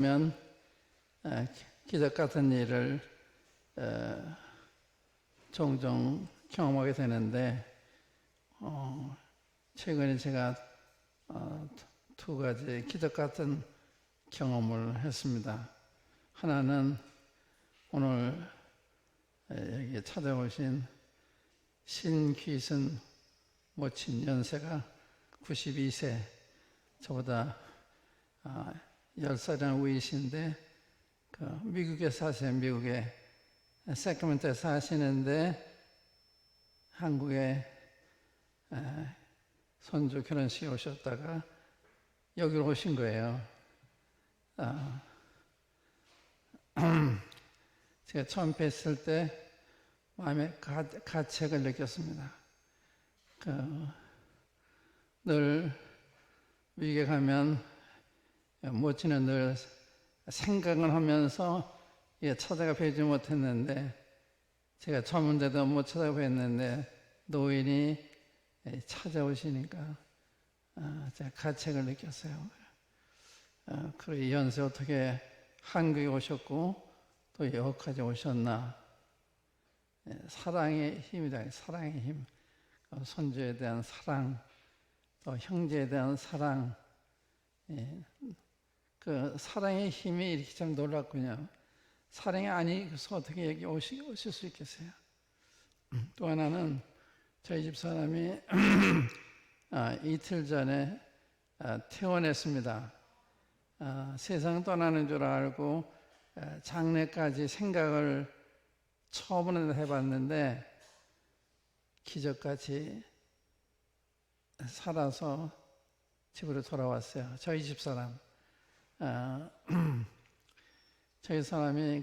면 기적 같은 일을 종종 경험하게 되는데 최근에 제가 두 가지 기적 같은 경험을 했습니다. 하나는 오늘 여기 찾아오신 신귀순 모친, 연세가 92세, 저보다 10살이나 위이신데 미국에 사세요. 미국에 세크라멘토에 사시는데 한국에 손주 결혼식에 오셨다가 여기로 오신 거예요. 제가 처음 뵀을 때 마음에 가책을 느꼈습니다. 늘 미국에 가면 모친은 늘 생각을 하면서 찾아가 뵈지 못했는데, 제가 처음 온데도 못 찾아가 뵀는데 노인이 찾아오시니까 제가 가책을 느꼈어요. 그리고 연세 어떻게 한국에 오셨고 또 여기까지 오셨나. 사랑의 힘이다. 사랑의 힘. 손주에 대한 사랑, 또 형제에 대한 사랑. 그 사랑의 힘이 이렇게 참 놀랍군요. 사랑이 아니고서 어떻게 여기 오실 수 있겠어요? 또 하나는 저희 집 사람이 이틀 전에 퇴원했습니다. 세상 떠나는 줄 알고 장례까지 생각을 처음으로 해봤는데 기적같이 살아서 집으로 돌아왔어요. 저희 집 사람. 저희 사람이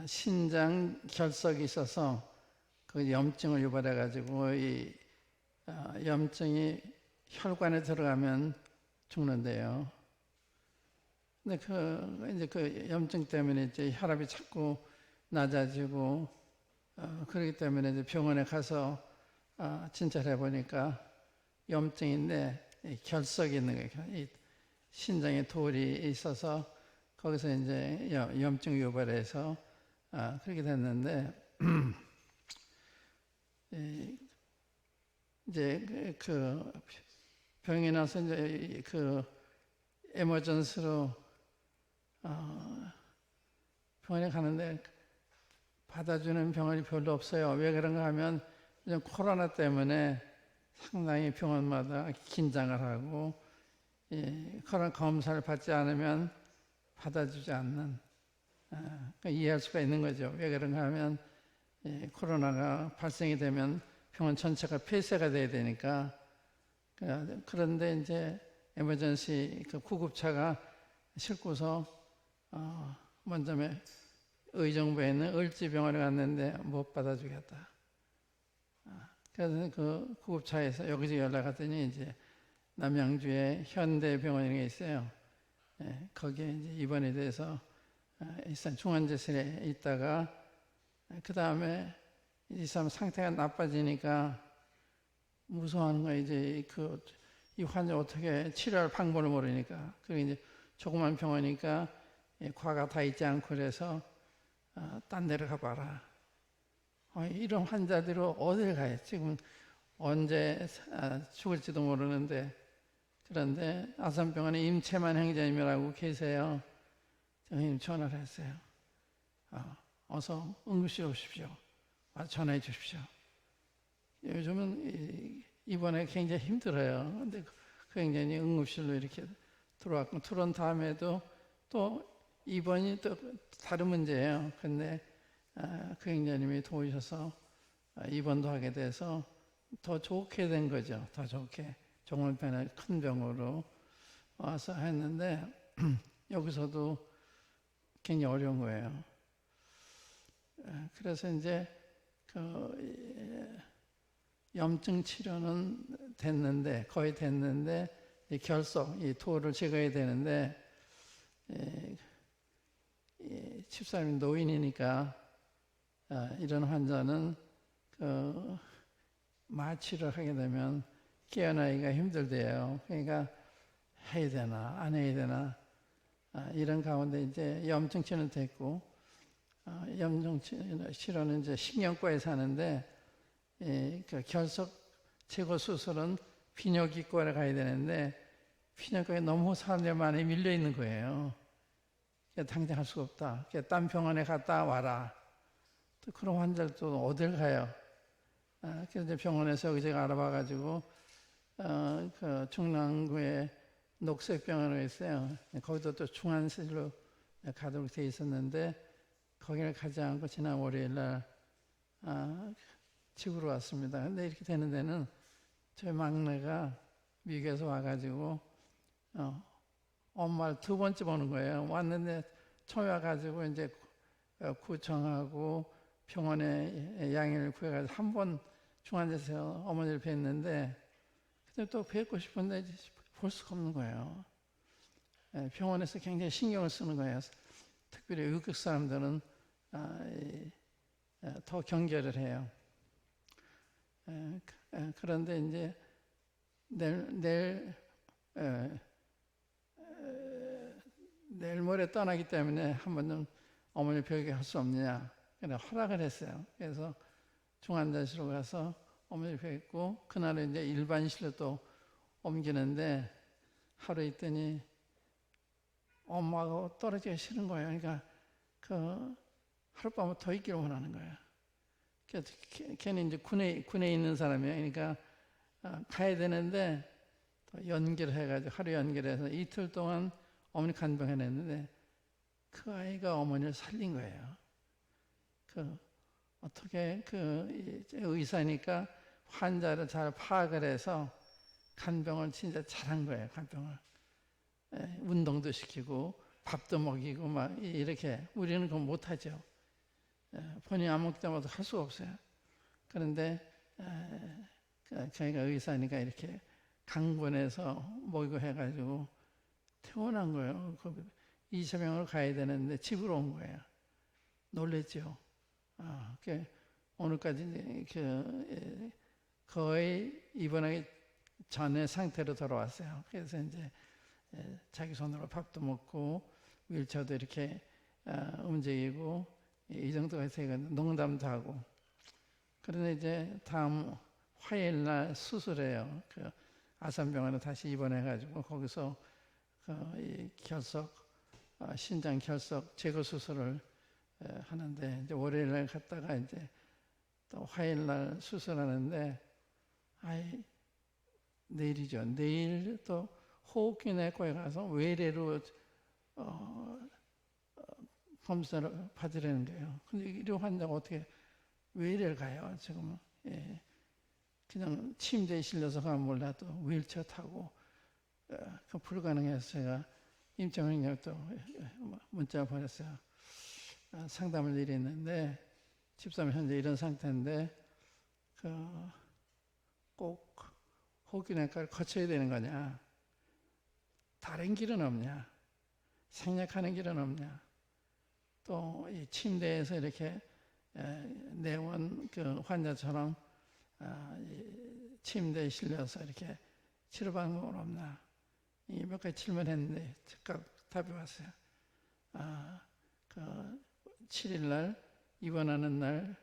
신장 결석이 있어서 그 염증을 유발해가지고 이 염증이 혈관에 들어가면 죽는데요. 근데 이제 그 염증 때문에 이제 혈압이 자꾸 낮아지고 그렇기 때문에 이제 병원에 가서 진찰해 보니까 염증인데 결석이 있는 거예요. 이 신장에 돌이 있어서 거기서 이제 염증 유발해서 그렇게 됐는데 이제 그 병이 나서 이제 에머전스로 병원에 가는데 받아주는 병원이 별로 없어요. 왜 그런가 하면 코로나 때문에 상당히 병원마다 긴장을 하고 코로나 검사를 받지 않으면 받아주지 않는, 이해할 수가 있는 거죠. 왜 그런가 하면 코로나가 발생이 되면 병원 전체가 폐쇄가 돼야 되니까. 그런데 이제 에머전시 구급차가 싣고서 먼저 의정부에 있는 을지병원에 갔는데 못 받아주겠다. 그래서 그 구급차에서 여기서 연락했더니 이제 남양주에 현대병원이 있어요. 거기에 이제 입원이 돼서 일산 중환자실에 있다가 그 다음에 이 사람 상태가 나빠지니까 무서워하는 거예요. 이제 이 환자 어떻게 치료할 방법을 모르니까. 그리고 이제 조그만 병원이니까 과가 다 있지 않고 그래서 딴 데를 가봐라. 이런 환자들이 어딜 가요? 지금 언제 죽을지도 모르는데. 그런데 아산병원에 임채만 행자님이라고 계세요. 형님 전화를 했어요. 어서 응급실 오십시오. 전화해 주십시오. 요즘은 입원에 굉장히 힘들어요. 근데 그 행자님이 응급실로 이렇게 들어왔고, 들어온 다음에도 또 입원이 또 다른 문제예요. 근데 그 행자님이 도우셔서 입원도 하게 돼서 더 좋게 된 거죠. 더 좋게. 종합병원에 큰 병으로 와서 했는데 여기서도 굉장히 어려운 거예요. 그래서 이제 염증 치료는 됐는데, 거의 됐는데, 이 결석, 이 토를 제거해야 되는데, 집사람이 노인이니까 이런 환자는 마취를 하게 되면 깨어나기가 힘들대요. 그러니까 해야 되나 안 해야 되나 이런 가운데 이제 염증치료는 됐고, 염증치료는 이제 신경과에 사는데, 그 결석 제거 수술은 비뇨기과에 가야 되는데, 비뇨기과에 너무 사람들이 많이 밀려 있는 거예요. 당장 할 수가 없다. 딴 병원에 갔다 와라. 또 그런 환자들도 어딜 가요. 그래서 이제 병원에서 여기저기 알아봐가지고, 그 중랑구에 녹색병원으로 있어요. 거기도 또 중환실로 가도록 돼 있었는데, 거기를 가지 않고 지난 월요일날 집으로 왔습니다. 근데 이렇게 되는 데는 저희 막내가 미국에서 와가지고 엄마를 두 번째 보는 거예요. 왔는데 처음에 와가지고 이제 구청하고 병원에 양해를 구해가지고 한 번 중환자실에서 어머니를 뵀는데 근데 또 뵙고 싶은데 볼 수가 없는 거예요. 병원에서 굉장히 신경을 쓰는 거예요. 특별히 외국 사람들은 더 경계를 해요. 그런데 이제 내일 모레 떠나기 때문에 한 번은 어머니 뵙게 할 수 없느냐. 그래서 허락을 했어요. 그래서 중환자실로 가서 어머니 뵙고 그날은 이제 일반실로 또 옮기는데 하루 있더니 엄마하고 떨어지기 싫은 거예요. 그러니까 그 하룻밤을 더 있기를 원하는 거예요. 그래서 걔는 이제 군에 있는 사람이에요. 그러니까 가야 되는데 또 연기를 해가지고 하루 연기를 해서 이틀 동안 어머니 간병해냈는데 그 아이가 어머니를 살린 거예요. 어떻게 의사니까 환자를 잘 파악을 해서 간병을 진짜 잘한 거예요. 간병을 운동도 시키고 밥도 먹이고 막 이렇게 우리는 그건 못하죠. 본인이 안 먹다 보도 할 수가 없어요. 그런데 저희가 의사니까 이렇게 강권해서 먹이고 해가지고 퇴원한 거예요. 2차병으로 가야 되는데 집으로 온 거예요. 놀랬죠. 오늘까지 거의 입원하기 전의 상태로 돌아왔어요. 그래서 이제 자기 손으로 밥도 먹고 윌체어도 이렇게 움직이고 이 정도가 있어요. 농담도 하고. 그런데 이제 다음 화요일 날 수술해요. 아산병원에 다시 입원해가지고 거기서 이 신장 결석 제거 수술을 하는데 이제 월요일 날 갔다가 이제 또 화요일 날 수술하는데 내일이죠. 내일 또 호흡기내과에 가서 외래로 검사를 받으라는 거예요. 근데 이런 환자가 어떻게 외래를 가요? 지금 그냥 침대에 실려서 가면 몰라도 휠체어 타고 그 불가능해서 제가 임정형님 또 문자 보냈어요. 상담을 일이 있는데 집사람 현재 이런 상태인데 꼭 호흡기내과를 거쳐야 되는 거냐? 다른 길은 없냐? 생략하는 길은 없냐? 또 이 침대에서 이렇게 내원 환자처럼 침대에 실려서 이렇게 치료 방법은 없나? 이 몇 가지 질문했는데 즉각 답이 왔어요. 7일 날 입원하는 날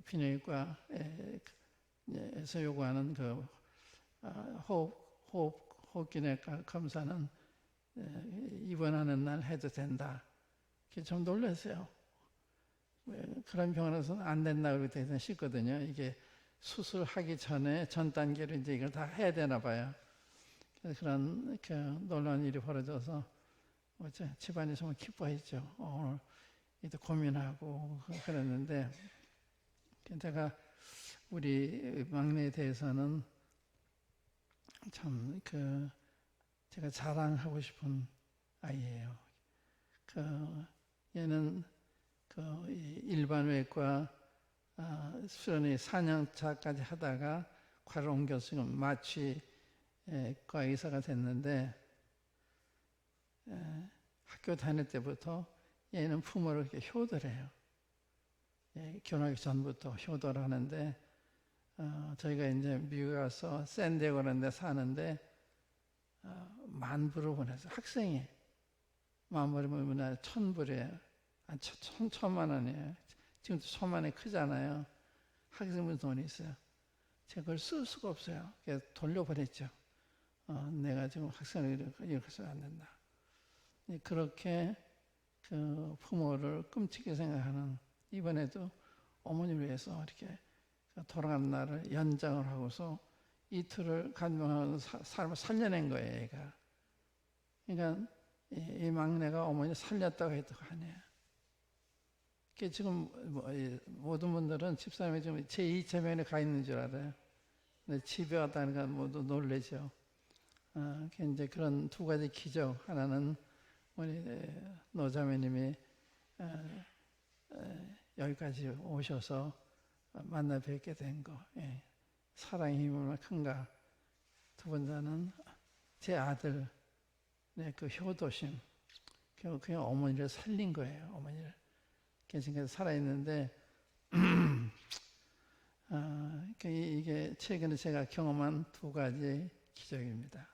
비뇨기과에서 요구하는 호흡기내과 검사는 입원하는 날 해도 된다. 좀 놀랐어요. 그런 병원에서는 안 된다고 그렇게 대해서 싶거든요. 이게 수술하기 전에 전 단계로 이제 이걸 다 해야 되나 봐요. 그래서 그런 놀라운 일이 벌어져서 집안이 정말 기뻐했죠. 오늘 이제 고민하고 그랬는데 제가 우리 막내에 대해서는 참 제가 자랑하고 싶은 아이예요. 얘는 일반 외과 수련회 4년차까지 하다가 과를 옮겨서 지금 마취과 의사가 됐는데 학교 다닐 때부터 얘는 부모를 이렇게 효도해요. 결혼하기 전부터 효도를 하는데 저희가 이제 미국에 가서 샌디에고 그런 데 사는데 만부를 보내서 학생이 마무리면 1,000불이에요. 천만 원이에요. 지금도 1,000만 원이 크잖아요. 학생분 돈이 있어요. 제가 그걸 쓸 수가 없어요. 그래서 돌려보냈죠. 내가 지금 학생을 이렇게 해서는 안 된다. 그렇게 그 부모를 끔찍히 생각하는, 이번에도 어머니를 위해서 이렇게 돌아가는 날을 연장을 하고서 이틀을 간병하는 사람을 살려낸 거예요, 얘가. 그러니까 이 막내가 어머니 살렸다고 했다고 하네요. 지금 모든 분들은 집사람이 지금 제2차 면에 가 있는 줄 알아요. 근데 집에 왔다니까 모두 놀라죠. 이제 그런 두 가지 기적. 하나는 우리 노자매님이 여기까지 오셔서 만나 뵙게 된 거. 사랑의 힘이 얼마나 큰가. 두 번째는 제 아들, 그 효도심. 그냥 어머니를 살린 거예요, 어머니를. 지금까지 살아있는데, 이게 최근에 제가 경험한 두 가지 기적입니다.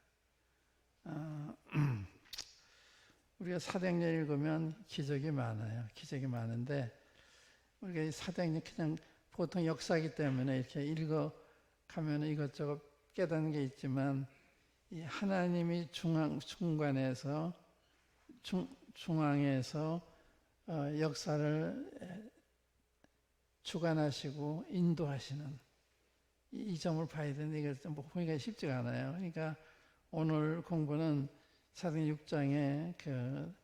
우리가 사도행전 읽으면 기적이 많아요. 기적이 많은데, 우리가 사도행전 그냥 보통 역사이기 때문에 이렇게 읽어가면 이것저것 깨닫는 게 있지만, 이 하나님이 중간에서, 중앙에서 역사를 주관하시고 인도하시는 이 점을 봐야 되는데 이게 좀 보기가 쉽지가 않아요. 그러니까 오늘 공부는 사도행전 6장에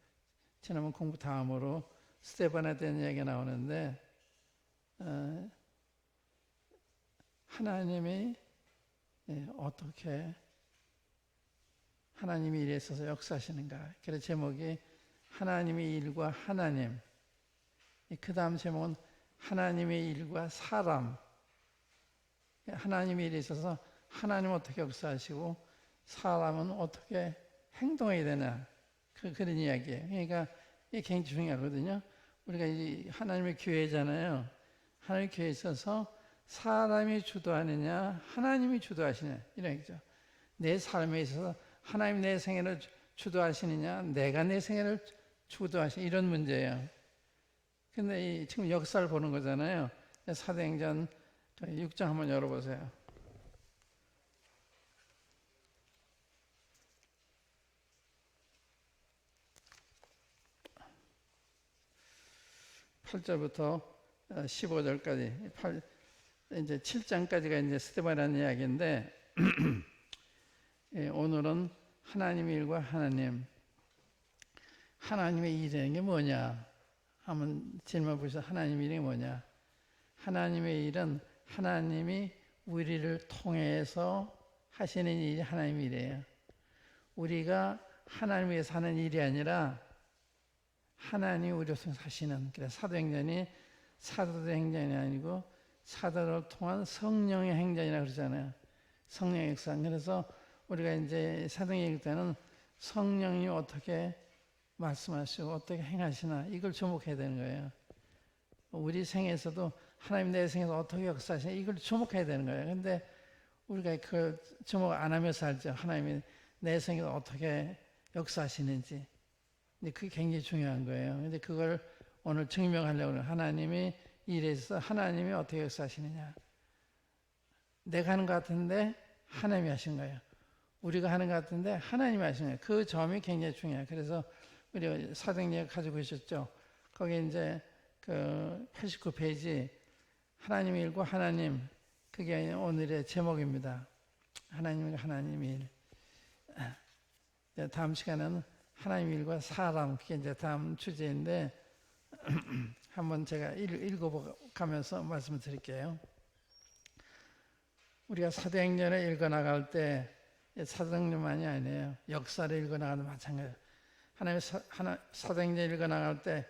지난번 공부 다음으로 스데반에 대한 이야기가 나오는데 하나님이 어떻게 하나님이 일에 있어서 역사하시는가. 그래서 제목이 하나님의 일과 하나님. 그 다음 제목은 하나님의 일과 사람. 하나님의 일에 있어서 하나님은 어떻게 역사하시고 사람은 어떻게 행동해야 되나. 그런 이야기예요. 그러니까 이게 굉장히 중요하거든요. 우리가 이 하나님의 교회잖아요. 하나님의 교회에 있어서 사람이 주도하느냐 하나님이 주도하시느냐 이런 얘기죠. 내 삶에 있어서 하나님 내 생애를 주도하시느냐 내가 내 생애를 주도하시느냐 이런 문제예요. 근데 지금 역사를 보는 거잖아요. 사도행전 6장 한번 열어보세요. 8절부터 15절까지 이제 7장까지가 이제 스데반이라는 이야기인데 오늘은 하나님의 일과 하나님의 일이라는 게 뭐냐? 한번 질문 보시죠. 하나님의 일이 뭐냐? 하나님의 일은 하나님이 우리를 통해서 하시는 일이 하나님의 일이에요. 우리가 하나님 위해서 하는 일이 아니라 하나님이 우리를 통해서 하시는, 그래서 사도행전이 사도의 행전이 아니고 사도를 통한 성령의 행전이라고 그러잖아요. 성령의 역사. 그래서 우리가 이제 사도행전 읽을 때는 성령이 어떻게 말씀하시고 어떻게 행하시나 이걸 주목해야 되는 거예요. 우리 생에서도 하나님 내 생에서 어떻게 역사하시나 이걸 주목해야 되는 거예요. 근데 우리가 그 주목 안 하며 살죠. 하나님이 내 생에서 어떻게 역사하시는지. 근데 그게 굉장히 중요한 거예요. 근데 그걸 오늘 증명하려고 해요. 하나님이 일에 있어서 하나님이 어떻게 역사하시느냐. 내가 하는 것 같은데 하나님이 하신 거예요. 우리가 하는 것 같은데 하나님이 하신 거예요. 그 점이 굉장히 중요해요. 그래서 우리 사도행전 가지고 계셨죠. 거기 이제 그 89페이지 하나님의 일과 하나님, 그게 오늘의 제목입니다. 하나님과 하나님의 일. 다음 시간에는 하나님의 일과 사람, 그게 이제 다음 주제인데 한번 제가 읽어가면서 말씀을 드릴게요. 우리가 사도행전을 읽어나갈 때 사도행전만이 아니에요. 역사를 읽어나가도 마찬가지예요. 사도행전 읽어나갈 때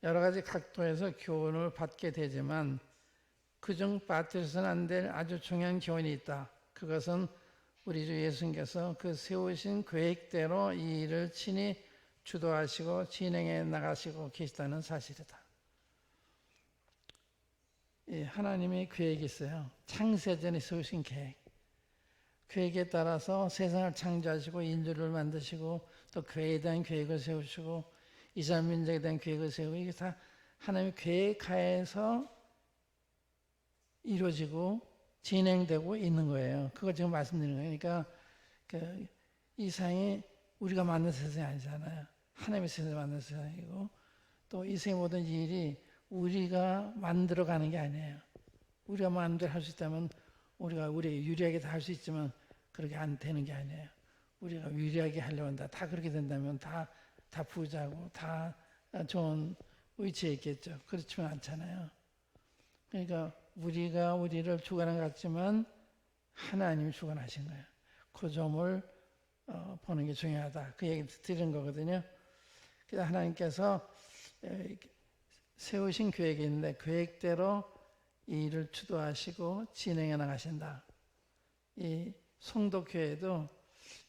여러 가지 각도에서 교훈을 받게 되지만 그중 빠뜨려서는 안 될 아주 중요한 교훈이 있다. 그것은 우리 주 예수님께서 그 세우신 계획대로 이 일을 친히 주도하시고 진행해 나가시고 계시다는 사실이다. 하나님의 계획이 있어요. 창세전에 세우신 계획. 계획에 따라서 세상을 창조하시고 인류를 만드시고 또 교회에 대한 계획을 세우시고 이스라엘 민족에 대한 계획을 세우고 이게 다 하나님의 계획하에서 이루어지고 진행되고 있는 거예요. 그걸 지금 말씀드리는 거예요. 그러니까 이 세상이 우리가 만든 세상이 아니잖아요. 하나님의 세상을 만든 세상이고 또 이 세상의 모든 일이 우리가 만들어가는 게 아니에요. 우리가 마음대로 할 수 있다면 우리가 유리하게 다 할 수 있지만 그렇게 안 되는 게 아니에요. 우리가 유리하게 하려고 한다. 다 그렇게 된다면 다 부자고 다 좋은 위치에 있겠죠. 그렇지만 않잖아요. 그러니까 우리가 우리를 주관한 것 같지만 하나님이 주관하신 거예요. 그 점을 보는 게 중요하다. 그 얘기 드리는 거거든요. 그래서 하나님께서 세우신 계획이 있는데 계획대로 이 일을 주도하시고 진행해 나가신다. 이 송도교회도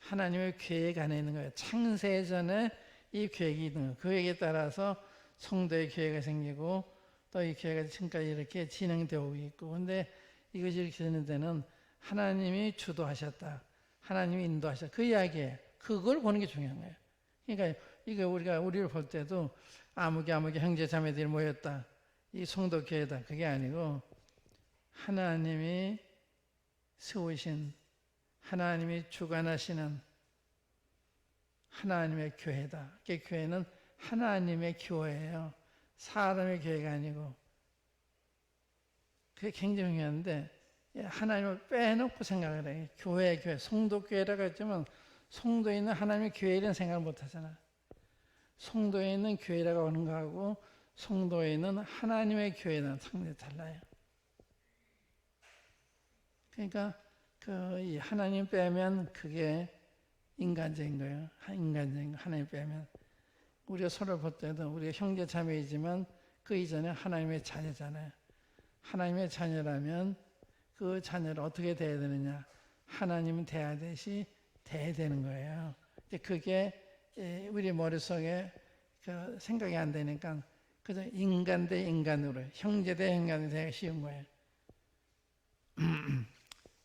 하나님의 계획 안에 있는 거예요. 창세 전에 이 계획이 있는 거예요. 그 계획에 따라서 송도의 교회가 생기고 또 이 교회가 지금까지 이렇게 진행되고 있고 근데 이것이 이렇게 되는 데는 하나님이 주도하셨다. 하나님이 인도하셨다. 그 이야기예요. 그걸 보는 게 중요한 거예요. 그러니까 이거 우리를 볼 때도 아무개 형제 자매들이 모였다. 이 송도교회다. 그게 아니고 하나님이 세우신 하나님이 주관하시는 하나님의 교회다. 그 교회는 하나님의 교회예요. 사람의 교회가 아니고 그게 굉장히 중요한데 하나님을 빼놓고 생각을 해요. 교회, 송도교회라고 했지만 송도에 있는 하나님의 교회라는 생각을 못하잖아. 송도에 있는 교회라고 하는 거하고 송도에 있는 하나님의 교회는 상당히 달라요. 그러니까 이 하나님 빼면 그게 인간적인 거예요. 인간적인 거 하나님 빼면 우리가 서로 볼 때도 우리가 형제 자매이지만 그 이전에 하나님의 자녀잖아요. 하나님의 자녀라면 그 자녀를 어떻게 대해야 되느냐? 하나님은 대하듯이 대해야 되는 거예요. 그게 우리 머릿속에 생각이 안 되니까 그저 인간 대 인간으로 형제 대 형제로 되기 쉬운 거예요.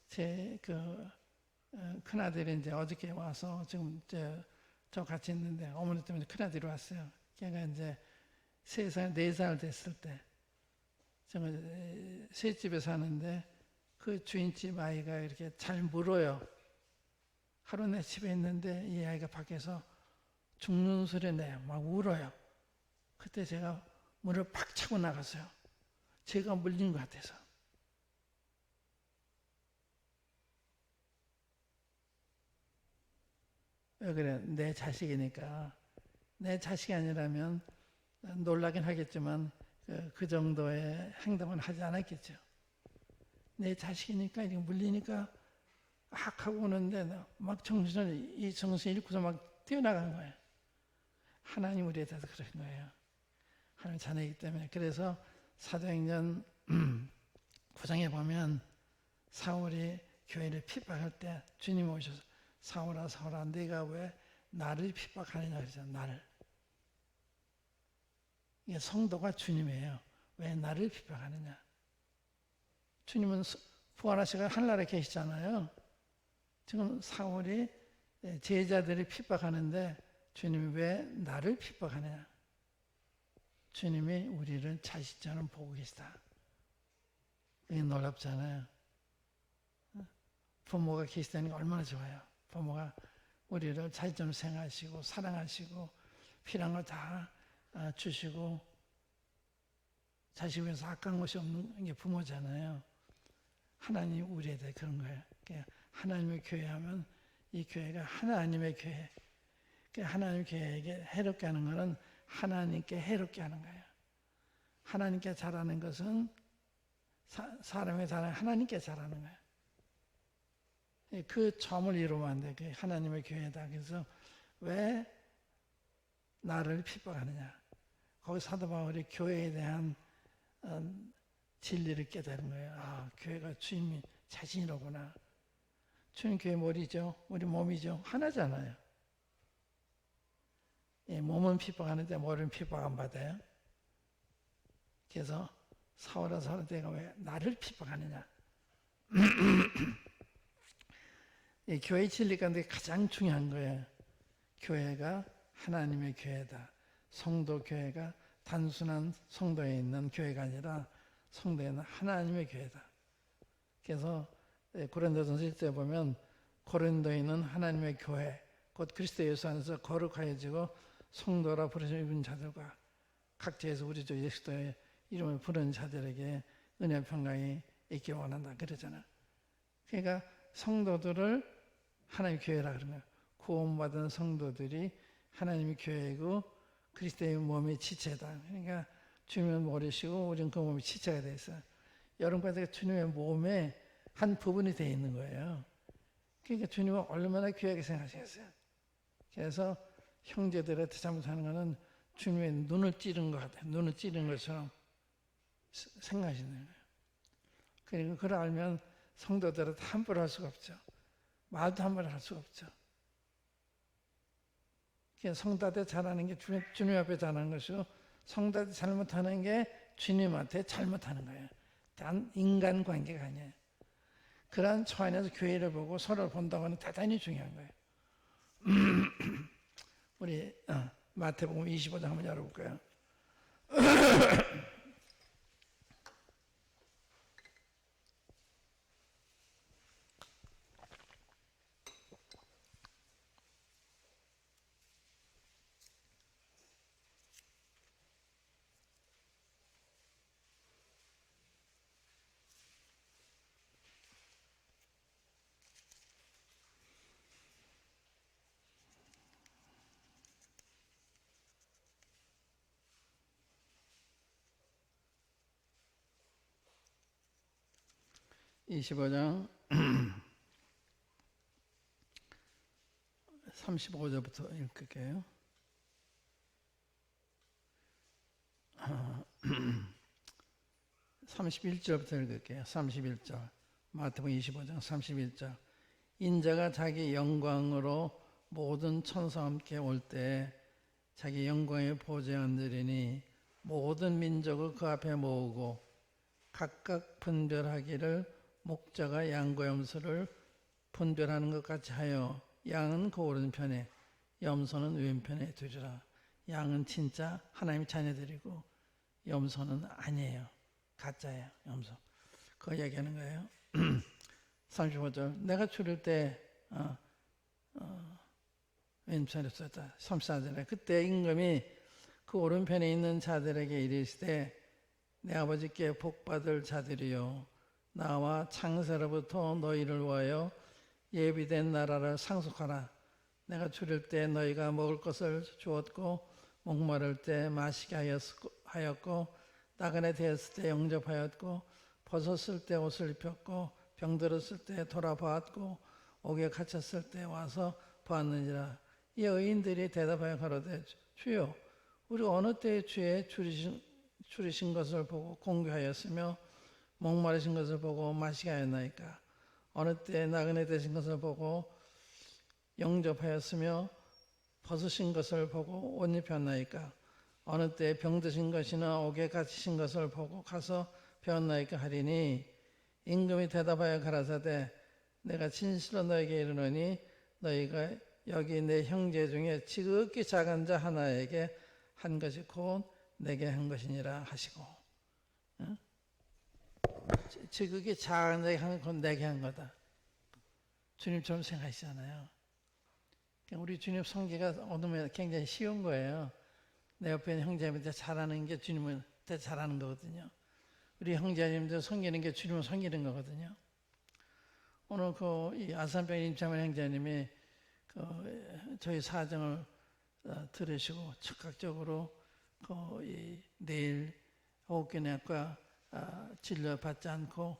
제 큰아들이 이제 어저께 와서 지금 저 같이 있는데 어머니 때문에 큰아들이 왔어요. 걔가 이제 3살, 4살 됐을 때 제가 셋집에 사는데 그 주인집 아이가 이렇게 잘 물어요. 하루 내 집에 있는데 이 아이가 밖에서 죽는 소리 내요. 막 울어요. 그때 제가 문을 팍 차고 나갔어요. 제가 물린 것 같아서. 왜 그래? 내 자식이니까. 내 자식이 아니라면 놀라긴 하겠지만 그 정도의 행동은 하지 않았겠죠. 내 자식이니까 이렇게 물리니까 악 하고 오는데 막 정신을 잃고서 막 뛰어나가는 거예요. 하나님 우리에 대해서 그런 거예요. 하나님 자녀이기 때문에. 그래서 사도행전 9장에 보면 사울이 교회를 핍박할 때 주님이 오셔서 사울아 사울아 네가 왜 나를 핍박하느냐 그러잖아요. 나를. 이게 성도가 주님이에요. 왜 나를 핍박하느냐. 주님은 부활하시고 하늘나라에 계시잖아요. 지금 사울이 제자들이 핍박하는데 주님이 왜 나를 핍박하느냐. 주님이 우리를 자식처럼 보고 계시다. 이게 놀랍잖아요. 부모가 계시다는 게 얼마나 좋아요. 부모가 우리를 자식처럼 생각하시고 사랑하시고 필요한 거 다 주시고 자식 위해서 아까운 것이 없는 게 부모잖아요. 하나님 우리에 대해 그런 거예요. 하나님의 교회하면 이 교회가 하나님의 교회. 하나님의 교회에게 해롭게 하는 것은 하나님께 해롭게 하는 거예요. 하나님께 잘하는 것은 사람의 잘하는 하나님께 잘하는 거예요. 그 점을 이루면 안 돼. 그게 하나님의 교회다. 그래서 왜 나를 핍박하느냐. 거기 사도 바울이 교회에 대한 진리를 깨달은 거예요. 아, 교회가 주님이 자신이로구나. 주님 교회 머리죠. 우리 몸이죠. 하나잖아요. 예, 몸은 핍박하는데 머리는 핍박 안 받아요. 그래서 사울아 사울아 내가 왜 나를 핍박하느냐. 이 교회 진리 가운데 가장 중요한 거예요. 교회가 하나님의 교회다. 성도 교회가 단순한 성도에 있는 교회가 아니라 성도에는 하나님의 교회다. 그래서 고린도전서 1때 보면 고린도에 있는 하나님의 교회, 곧 그리스도 예수 안에서 거룩하여지고 성도라 부르심을 자들과 각지에서 우리 주 예수도의 이름을 부르는 자들에게 은혜 평강이 있기를 원한다 그러잖아. 그러니까 성도들을 하나님의 교회라 그러는 거야. 구원받은 성도들이 하나님의 교회이고 그리스도의 몸의 지체다. 그러니까 주님은 머리시고 우리는 그 몸이 지체가 돼 있어요. 여러분까지 주님의 몸의 한 부분이 되어 있는 거예요. 그러니까 주님은 얼마나 귀하게 생각하시겠어요. 그래서 형제들한테 잘못하는 것은 주님의 눈을 찌른 것 같아요. 눈을 찌른 것처럼 생각하시는 거예요. 그리고 그걸 알면 성도들한테 함부로 할 수가 없죠. 말도 함부로 할 수가 없죠. 성도한테 잘하는 게 주님 앞에 잘하는 것이고 성도한테 잘못하는 게 주님한테 잘못하는 거예요. 단 인간관계가 아니에요. 그러한 처 안에서 교회를 보고 서로를 본다고 하는 대단히 중요한 거예요. 우리 마태복음 25장 한번 열어볼까요? 25장 35절부터 읽을게요. 31절부터 읽을게요. 31절. 마태복음 25장 31절. 인자가 자기 영광으로 모든 천사와 함께 올 때 자기 영광의 보좌에 앉으리니 모든 민족을 그 앞에 모으고 각각 분별하기를 목자가 양과 염소를 분별하는 것 같이 하여 양은 그 오른편에 염소는 왼편에 두리라. 양은 진짜 하나님의 자녀들이고 염소는 아니에요. 가짜예요. 염소. 그거 얘기하는 거예요. 35절. 내가 줄일 때 왼편에 썼다. 34절에 그때 임금이 그 오른편에 있는 자들에게 이르시되 내 아버지께 복받을 자들이요 나와 창세로부터 너희를 위하여 예비된 나라를 상속하라. 내가 줄일 때 너희가 먹을 것을 주었고 목마를 때 마시게 하였고 나그네 되었을 때 영접하였고 벗었을 때 옷을 입혔고 병들었을 때 돌아보았고 옥에 갇혔을 때 와서 보았느니라. 이 의인들이 대답하여 가로되 주여 우리 어느 때에 주의 줄이신 것을 보고 공개하였으며 목마르신 것을 보고 마시게 하였나이까. 어느 때 나그네 되신 것을 보고 영접하였으며 벗으신 것을 보고 옷 입혔나이까. 어느 때 병드신 것이나 옥에 갇히신 것을 보고 가서 배웠나이까 하리니 임금이 대답하여 가라사대 내가 진실로 너에게 이르노니 너희가 여기 내 형제 중에 지극히 작은 자 하나에게 한 것이 곧 내게 한 것이니라 하시고. 응? 지극히 작은 자에게 한 건 내게 한 거다. 주님처럼 생각하시잖아요. 우리 주님 성기가 얻으면 굉장히 쉬운 거예요. 내 옆에 있는 형제님한테 잘하는 게 주님한테 잘하는 거거든요. 우리 형제님들 섬기는 게 주님을 섬기는 거거든요. 오늘 이 아산병 임찬원 형제님이 저희 사정을 들으시고 즉각적으로 내일 호흡기내과 진료받지 않고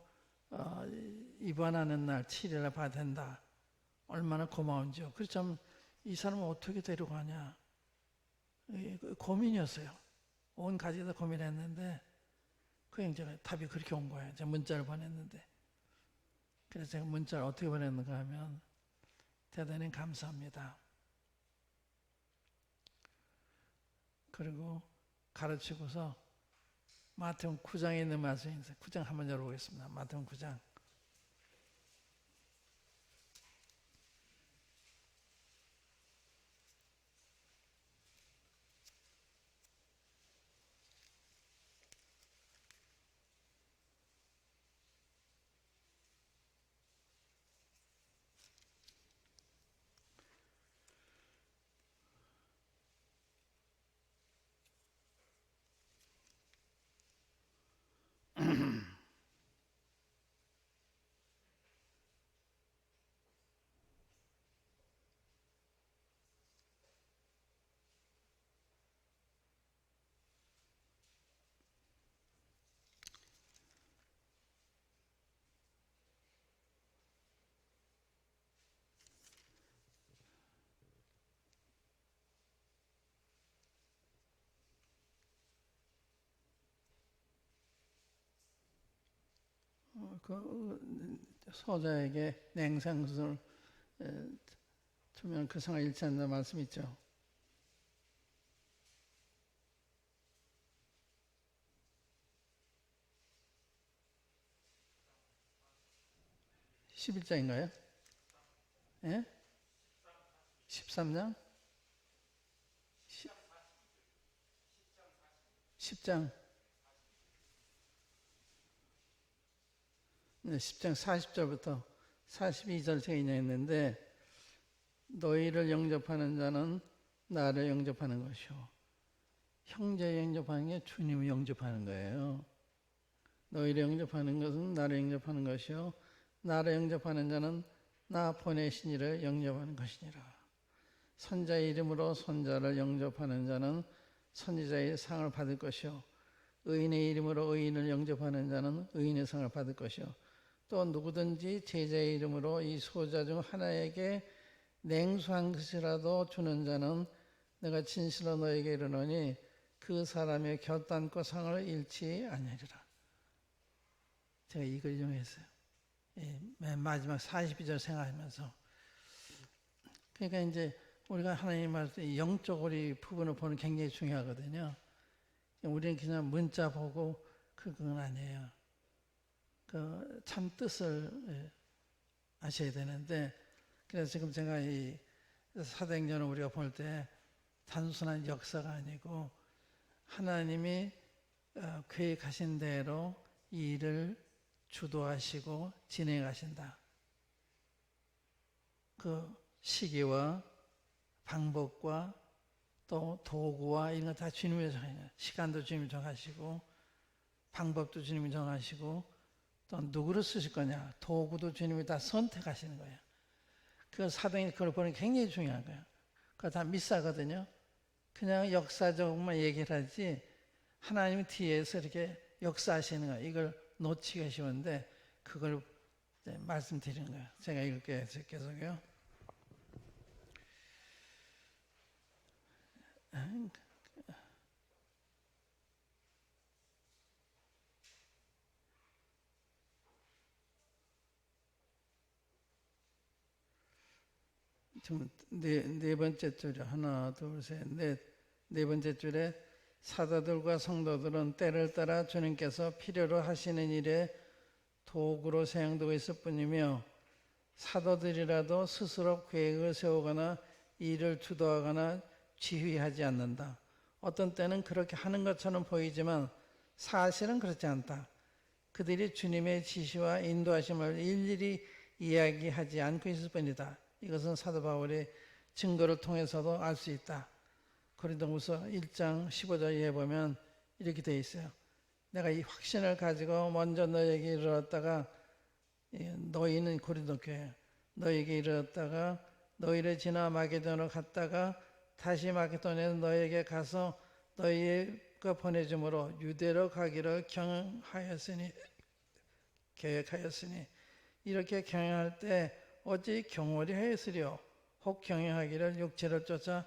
입원하는 날 7일을 봐야 된다. 얼마나 고마운지요. 그렇다면 이 사람을 어떻게 데려가냐. 고민이었어요. 온 가족이 다 고민했는데 그 형제가 답이 그렇게 온 거예요. 제가 문자를 보냈는데 그래서 제가 문자를 어떻게 보냈는가 하면 대단히 감사합니다. 그리고 가르치고서 마태복음 9장에 있는 말씀이 있어요. 9장 한번 열어보겠습니다. 마태복음 9장. 그 소자에게 냉상수를 주면 그 상을 잃지 않는다는 말씀 있죠. 11장인가요? 예? 13장? 10장. 네, 10장 40절부터 42절 제가 인용했는데, 너희를 영접하는 자는 나를 영접하는 것이요, 형제 영접하는 게 주님을 영접하는 거예요. 너희를 영접하는 것은 나를 영접하는 것이요, 나를 영접하는 자는 나 보내신 이를 영접하는 것이니라. 선자의 이름으로 선자를 영접하는 자는 선지자의 상을 받을 것이요, 의인의 이름으로 의인을 영접하는 자는 의인의 상을 받을 것이요, 또 누구든지 제자의 이름으로 이 소자 중 하나에게 냉수 한 그릇이라도 주는 자는 내가 진실로 너에게 이르노니 그 사람의 곁담고 상을 잃지 아니하리라. 제가 이걸 이용했어요. 맨 마지막 42절 생각하면서. 그러니까 이제 우리가 하나님 말씀 영적 우리 부분을 보는 게 굉장히 중요하거든요. 우리는 그냥 문자 보고 그건 아니에요. 그 참 뜻을 아셔야 되는데, 그래서 지금 제가 이 사도행전을 우리가 볼 때 단순한 역사가 아니고 하나님이 계획하신 대로 이 일을 주도하시고 진행하신다. 그 시기와 방법과 또 도구와 이런 거 다 주님이 정하시고, 시간도 주님이 정하시고, 방법도 주님이 정하시고, 또 누구를 쓰실 거냐, 도구도 주님이 다 선택하시는 거예요. 그 사도행전 그걸 보는 게 굉장히 중요한 거예요. 그거 다 미사거든요. 그냥 역사적으로만 얘기를 하지 하나님이 뒤에서 이렇게 역사하시는 거예요. 이걸 놓치기가 쉬운데 그걸 말씀드리는 거예요. 제가 읽을게요. 계속요. 지금 네 번째 줄에 하나, 둘, 셋, 넷. 네 번째 줄에 사도들과 성도들은 때를 따라 주님께서 필요로 하시는 일에 도구로 사용되고 있을 뿐이며 사도들이라도 스스로 계획을 세우거나 일을 주도하거나 지휘하지 않는다. 어떤 때는 그렇게 하는 것처럼 보이지만 사실은 그렇지 않다. 그들이 주님의 지시와 인도하심을 일일이 이야기하지 않고 있을 뿐이다. 이것은 사도 바울의 증거를 통해서도 알 수 있다. 고린도후서 1장 15절에 보면 이렇게 되어 있어요. 내가 이 확신을 가지고 먼저 너에게 이르렀다가, 너희는 고린도 교회, 너에게 이르렀다가 너희를 지나 마게도냐로 갔다가 다시 마게도냐에서 너에게 가서 너희가 보내줌으로 유대로 가기를 계획하였으니 이렇게 경영할 때 어찌 경홀히 하였으리요. 혹 경영하기를 육체를 쫓아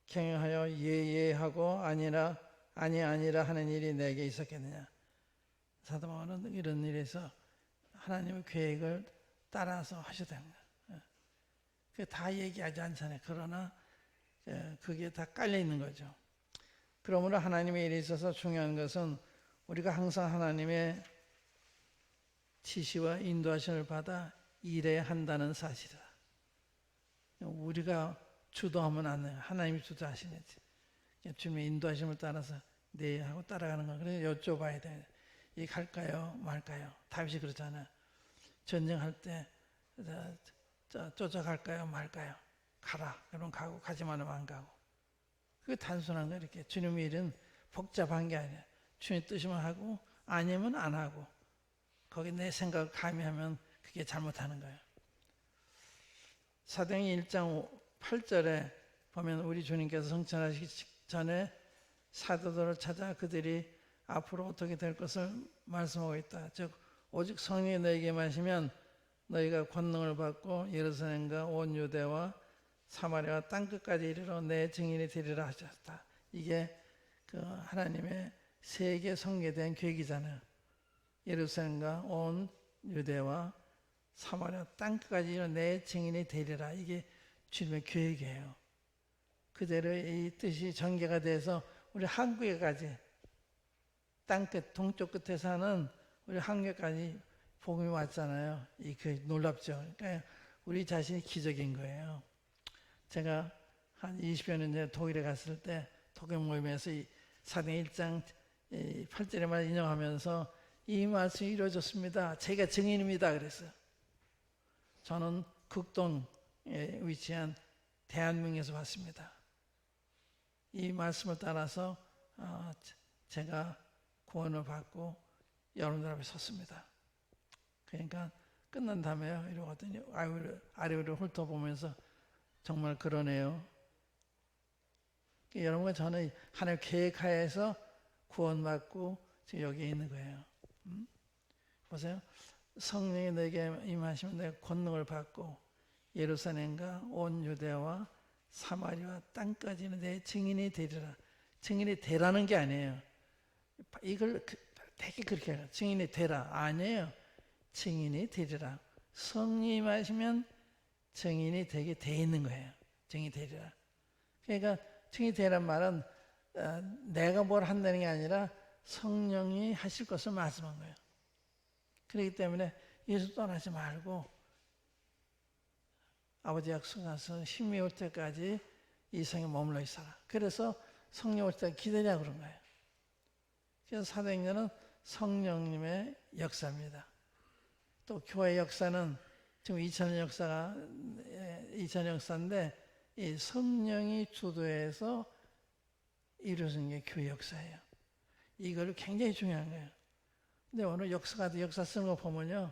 경영하여 예하고 아니라 하는 일이 내게 있었겠느냐. 사도 바울은 이런 일에서 하나님의 계획을 따라서 하셔야 됩니다. 그게 다 얘기하지 않잖아요. 그러나 그게 다 깔려 있는 거죠. 그러므로 하나님의 일에 있어서 중요한 것은 우리가 항상 하나님의 지시와 인도하심을 받아 일해야 한다는 사실이다. 우리가 주도하면 안 돼요. 하나님이 주도하시는지. 주님의 인도하심을 따라서 네 하고 따라가는 거. 그래서 여쭤봐야 돼요. 이 갈까요? 말까요? 다윗이 그렇잖아요. 전쟁할 때 쫓아갈까요? 말까요? 가라. 그러면 가고, 가지 말으면 안 가고. 그게 단순한 거예요. 이렇게 주님의 일은 복잡한 게 아니에요. 주님 뜻이면 하고 아니면 안 하고, 거기 내 생각을 가미하면 그게 잘못하는 거예요. 사도행전 1장 8절에 보면 우리 주님께서 성천하시기 전에 사도들을 찾아 그들이 앞으로 어떻게 될 것을 말씀하고 있다. 즉 오직 성령이 너에게 마시면 너희가 권능을 받고 예루살렘과 온 유대와 사마리아와 땅끝까지 이르러 내 증인이 되리라 하셨다. 이게 그 하나님의 세계 성계된 계획이잖아요. 예루살렘과 온 유대와 사마리아 땅끝까지 이르러 내 증인이 되리라. 이게 주님의 계획이에요. 그대로 이 뜻이 전개가 돼서 우리 한국에까지, 땅끝 동쪽 끝에 사는 우리 한국에까지 복음이 왔잖아요. 그 놀랍죠. 그러니까 우리 자신이 기적인 거예요. 제가 한 20여 년 전에 독일에 갔을 때 독일 모임에서 이 사도행 1장 8절에만 인용하면서 이 말씀이 이루어졌습니다. 제가 증인입니다. 그랬어요. 저는 극동에 위치한 대한민국에서 왔습니다. 이 말씀을 따라서 제가 구원을 받고 여러분들 앞에 섰습니다. 그러니까 끝난 다음에요. 이러거든요. 아래로 훑어보면서 정말 그러네요. 여러분과 저는 하나님의 계획하에서 구원받고 지금 여기에 있는 거예요. 보세요. 성령이 내게 임하시면 내가 권능을 받고 예루살렘과 온 유대와 사마리아 땅까지는 내 증인이 되리라. 증인이 되라는 게 아니에요. 이걸 되게 그렇게 해요. 증인이 되라. 아니에요. 증인이 되리라. 성령이 임하시면 증인이 되게 돼 있는 거예요. 증인이 되리라. 그러니까 증인이 되란 말은 내가 뭘 한다는 게 아니라 성령이 하실 것을 말씀한 거예요. 그렇기 때문에 예수 떠나지 말고 아버지 약속하신 힘이 올 때까지 이 성에 머물러 있어라. 그래서 성령 올 때 기다리라 그런 거예요. 그래서 사도행전은 성령님의 역사입니다. 또 교회 역사는 지금 2000년 역사가 2000년 역사인데 이 성령이 주도해서 이루어진 게 교회 역사예요. 이걸 굉장히 중요한 거예요. 근데 오늘 역사가 역사 쓰는 거 보면요,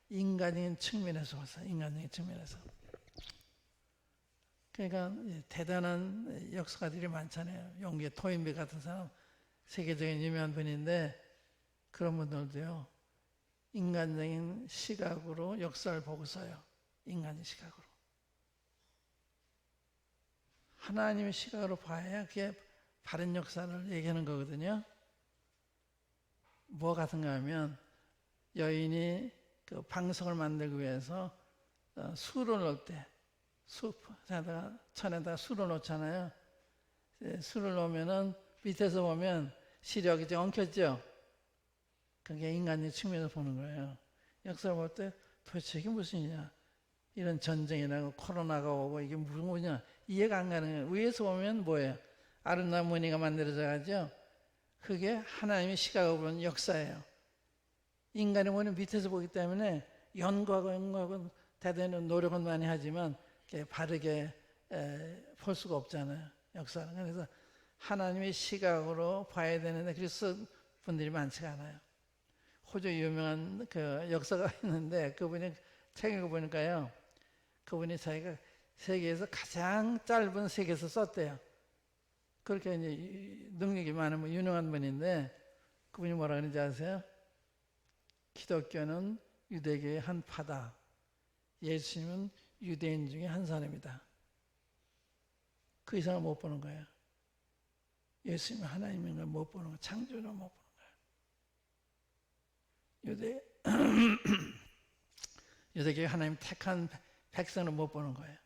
인간적인 측면에서 와서 인간적인 측면에서. 그러니까 대단한 역사가들이 많잖아요. 용기의 토인비 같은 사람 세계적인 유명한 분인데 그런 분들도요, 인간적인 시각으로 역사를 보고 써요. 인간의 시각으로. 하나님의 시각으로 봐야 그게 바른 역사를 얘기하는 거거든요. 뭐 같은가 하면 여인이 그 방석을 만들기 위해서 술을 넣을 때 천에다가 술을 넣잖아요. 술을 넣으면은 밑에서 보면 시력이 좀 엉켰죠. 그게 인간의 측면에서 보는 거예요. 역사를 볼 때 도대체 이게 무슨 일이냐. 이런 전쟁이라고 코로나가 오고 이게 무슨 뭐냐. 이해가 안 가는 거예요. 위에서 보면 뭐예요? 아름다운 무늬가 만들어져 가죠. 그게 하나님의 시각으로 보는 역사예요. 인간의 머리는 밑에서 보기 때문에 연구하고 대단히 노력은 많이 하지만 바르게 볼 수가 없잖아요. 역사는. 그래서 하나님의 시각으로 봐야 되는데 그래서 분들이 많지가 않아요. 호주 유명한 그 역사가 있는데 그분이 책 읽어보니까요. 그분이 자기가 세계에서 가장 짧은 책에서 썼대요. 그렇게 이제 능력이 많은 유능한 분인데 그분이 뭐라 그러는지 아세요? 기독교는 유대교의 한 파다. 예수님은 유대인 중에 한 사람이다. 그 이상을 못 보는 거예요. 예수님은 하나님인 걸 못 보는 거예요. 창조를 못 보는 거예요. 유대교의 하나님 택한 백성을 못 보는 거예요.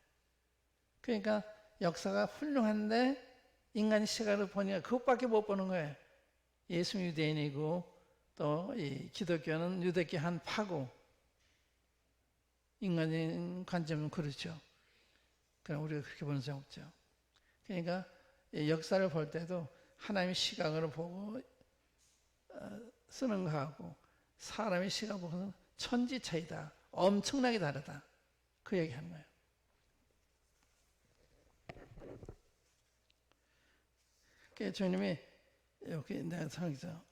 그러니까 역사가 훌륭한데 인간의 시각으로 보니까 그것밖에 못 보는 거예요. 예수는 유대인이고 또 이 기독교는 유대교 한 파고 인간적인 관점은 그렇죠. 그럼 우리가 그렇게 보는 사람 없죠. 그러니까 역사를 볼 때도 하나님의 시각으로 보고 쓰는 거하고 사람의 시각으로 보고는 천지 차이다. 엄청나게 다르다. 그 얘기하는 거예요. 그러니까 주님이 여기 내가 상기죠.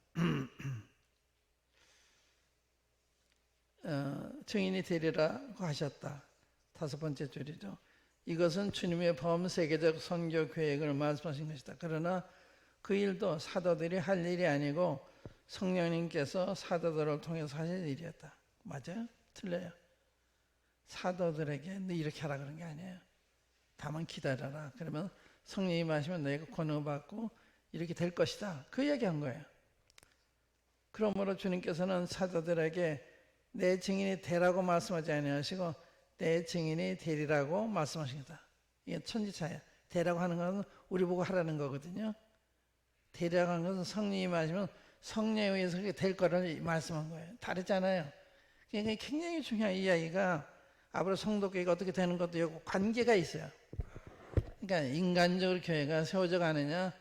증인이 되리라고 하셨다. 5번째 줄이죠. 이것은 주님의 범세계적 선교 계획을 말씀하신 것이다. 그러나 그 일도 사도들이 할 일이 아니고 성령님께서 사도들을 통해서 하실 일이었다. 맞아요? 틀려요. 사도들에게 너 이렇게 하라 그런 게 아니에요. 다만 기다려라. 그러면 성령이 임하시면 너희가 권능을 받고 이렇게 될 것이다. 그 얘기한 거예요. 그러므로 주님께서는 사도들에게 내 증인이 되라고 말씀하지 아니하시고 내 증인이 되리라고 말씀하십니다. 이게 천지차야. 되라고 하는 것은 우리 보고 하라는 거거든요. 되라고 하는 것은 성령이 마시면 성령에 의해서 그렇게 될 거를 말씀한 거예요. 다르잖아요. 그러니까 굉장히 중요한 이야기가 앞으로 성도교회가 어떻게 되는 것도 있고 관계가 있어요. 그러니까 인간적으로 교회가 세워져 가느냐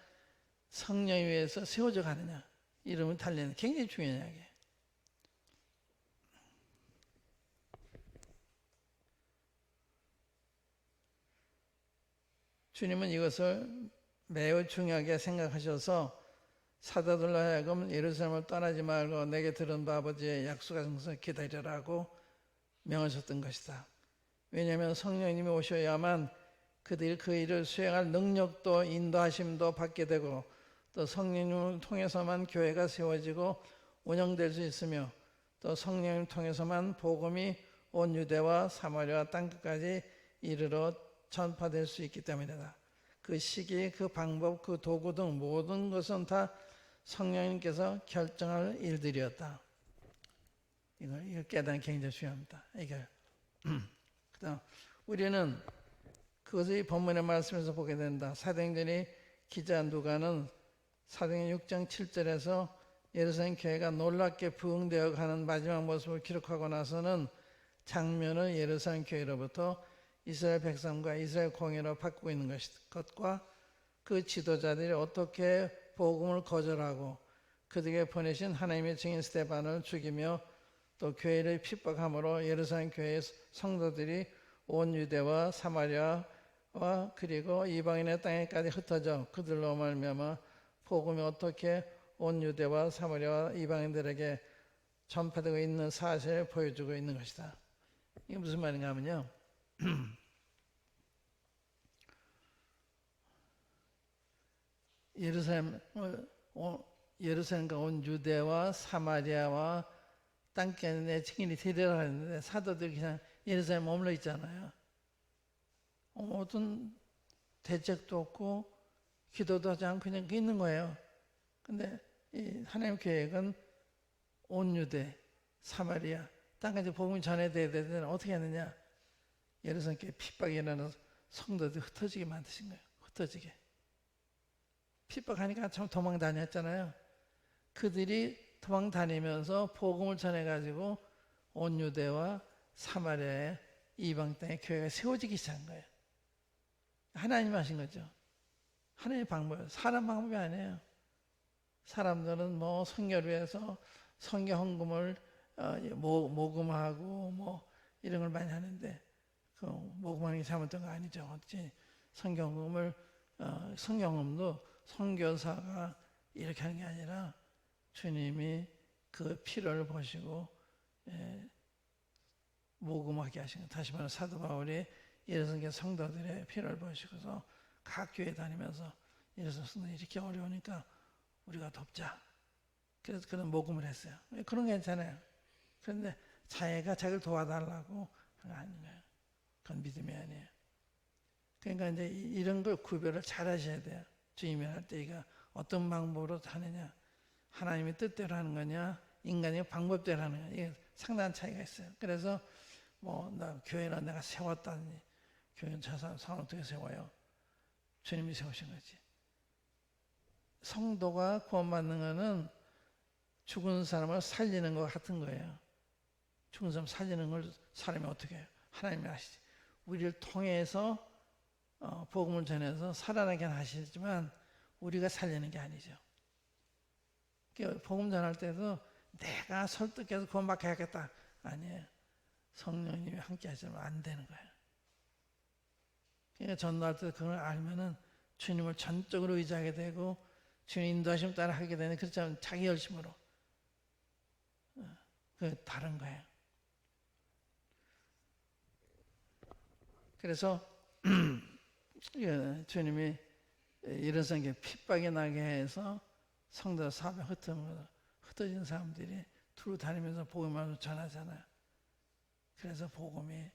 성령에 의해서 세워져 가느냐 이름을 달리는 굉장히 중요한 이야기예요. 주님은 이것을 매우 중요하게 생각하셔서 사도들로 하여금 예루살렘을 떠나지 말고 내게 들은 바 아버지의 약속하신 것을 기다리라고 명하셨던 것이다. 왜냐하면 성령님이 오셔야만 그들이 그 일을 수행할 능력도 인도하심도 받게 되고 또 성령님을 통해서만 교회가 세워지고 운영될 수 있으며 또 성령님을 통해서만 복음이 온 유대와 사마리아 땅끝까지 이르러 전파될 수 있기 때문이다. 그 시기, 그 방법, 그 도구 등 모든 것은 다 성령님께서 결정할 일들이었다. 이걸 깨닫는 게 굉장히 중요합니다. 그다음 우리는 그것을 본문의 말씀에서 보게 된다. 사도행전의 기자 누가는 사도행전 6장 7절에서 예루살렘 교회가 놀랍게 부흥되어 가는 마지막 모습을 기록하고 나서는 장면을 예루살렘 교회로부터 이스라엘 백성과 이스라엘 공예로 바꾸고 있는 것과 그 지도자들이 어떻게 복음을 거절하고 그들에게 보내신 하나님의 증인 스데반을 죽이며 또 교회를 핍박함으로 예루살렘 교회의 성도들이 온 유대와 사마리아와 그리고 이방인의 땅에까지 흩어져 그들로 말미암아 복음이 어떻게 온 유대와 사마리아와 이방인들에게 전파되고 있는 사실을 보여주고 있는 것이다. 이게 무슨 말인가 하면요. 예루살렘과 온 유대와 사마리아와 땅끝에 내 증인이 되리라 했는데 사도들이 그냥 예루살렘에 머물러 있잖아요. 어떤 대책도 없고 기도도 하지 않고 그냥 있는 거예요. 근데 이 하나님 계획은 온 유대, 사마리아 땅까지 복음이 전해져야 되는데 어떻게 했느냐? 예루살렘 교회 핍박이 일어나서 성도들이 흩어지게 만드신 거예요. 흩어지게. 핍박하니까 참 도망 다녔잖아요. 그들이 도망 다니면서 복음을 전해가지고 온 유대와 사마리아의 이방 땅에 교회가 세워지기 시작한 거예요. 하나님 하신 거죠. 하나님의 방법이에요. 사람 방법이 아니에요. 사람들은 뭐 성결 위해서 성경 헌금을 모금하고 뭐 이런 걸 많이 하는데 그 모금하는 게 잘못된 거 아니죠. 어찌 성경금을 성경금도 선교사가 이렇게 하는 게 아니라 주님이 그 피를 보시고 모금하게 하신 거. 다시 말해 사도 바울이 예루살렘 성도들의 피를 보시고서 각 교회 다니면서 예루살렘 성도들이 이렇게 어려우니까 우리가 돕자. 그래서 그런 모금을 했어요. 그런 게 괜찮아요. 그런데 자기가 자기를 도와달라고 그런 거 아닌 거예요. 그건 믿음이 아니에요. 그러니까 이제 이런 걸 구별을 잘 하셔야 돼요. 주님이 할 때 이가 어떤 방법으로 하느냐, 하나님의 뜻대로 하는 거냐, 인간의 방법대로 하는 거냐, 이게 상당한 차이가 있어요. 그래서 나 교회는 내가 세웠다니, 교회는 저 사람 어떻게 세워요? 주님이 세우신 거지. 성도가 구원받는 거는 죽은 사람을 살리는 것 같은 거예요. 죽은 사람 살리는 걸 사람이 어떻게 해요? 하나님이 하시지. 우리를 통해서 복음을 전해서 살아나게 하시지만 우리가 살리는 게 아니죠. 복음 전할 때도 내가 설득해서 구원받게 하겠다. 아니에요. 성령님이 함께 하시면 안 되는 거예요. 그러니까 전도할 때 그걸 알면은 주님을 전적으로 의지하게 되고 주님 인도하심 따라 하게 되는 그렇지 않으면 자기 열심으로 그 다른 거예요. 그래서 주님이 이런 성경에 핍박이 나게 해서 성도 사업에 흩어진 사람들이 두루 다니면서 복음을 전하잖아요. 그래서 복음이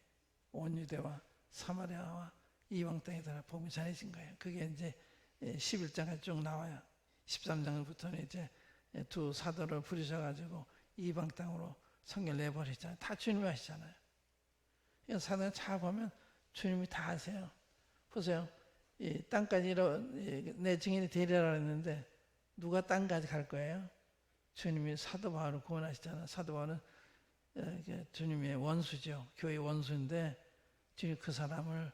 온 유대와 사마리아와 이방 땅에 다 복음이 전해진 거예요. 그게 이제 11장까지 쭉 나와요. 13장부터는 이제 두 사도를 부르셔가지고 이방 땅으로 성경 내버리잖아요. 다 주님이 하시잖아요. 사도행 잘 보면 주님이 다 하세요. 보세요. 이 땅까지 내 증인이 되리라 했는데 누가 땅까지 갈 거예요? 주님이 사도 바울을 구원하시잖아요. 사도 바울은 주님의 원수죠. 교회 원수인데 주님 그 사람을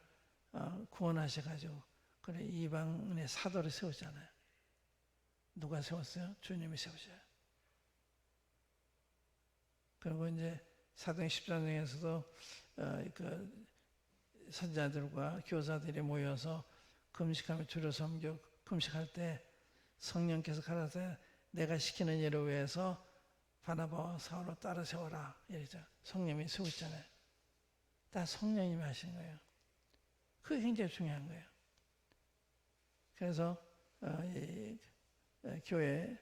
구원하셔가지고 그래 이방인의 사도를 세우잖아요. 누가 세웠어요? 주님이 세우셔요. 그리고 이제 사도행 13장에서도 그 선자들과 교사들이 모여서 금식하며 주를 섬겨 금식할 때 성령께서 가라사대 내가 시키는 일을 위해서 바나바와 사울을 따라 세워라 이러죠. 성령이 세우잖아요. 다 성령님이 하신 거예요. 그게 굉장히 중요한 거예요. 그래서 교회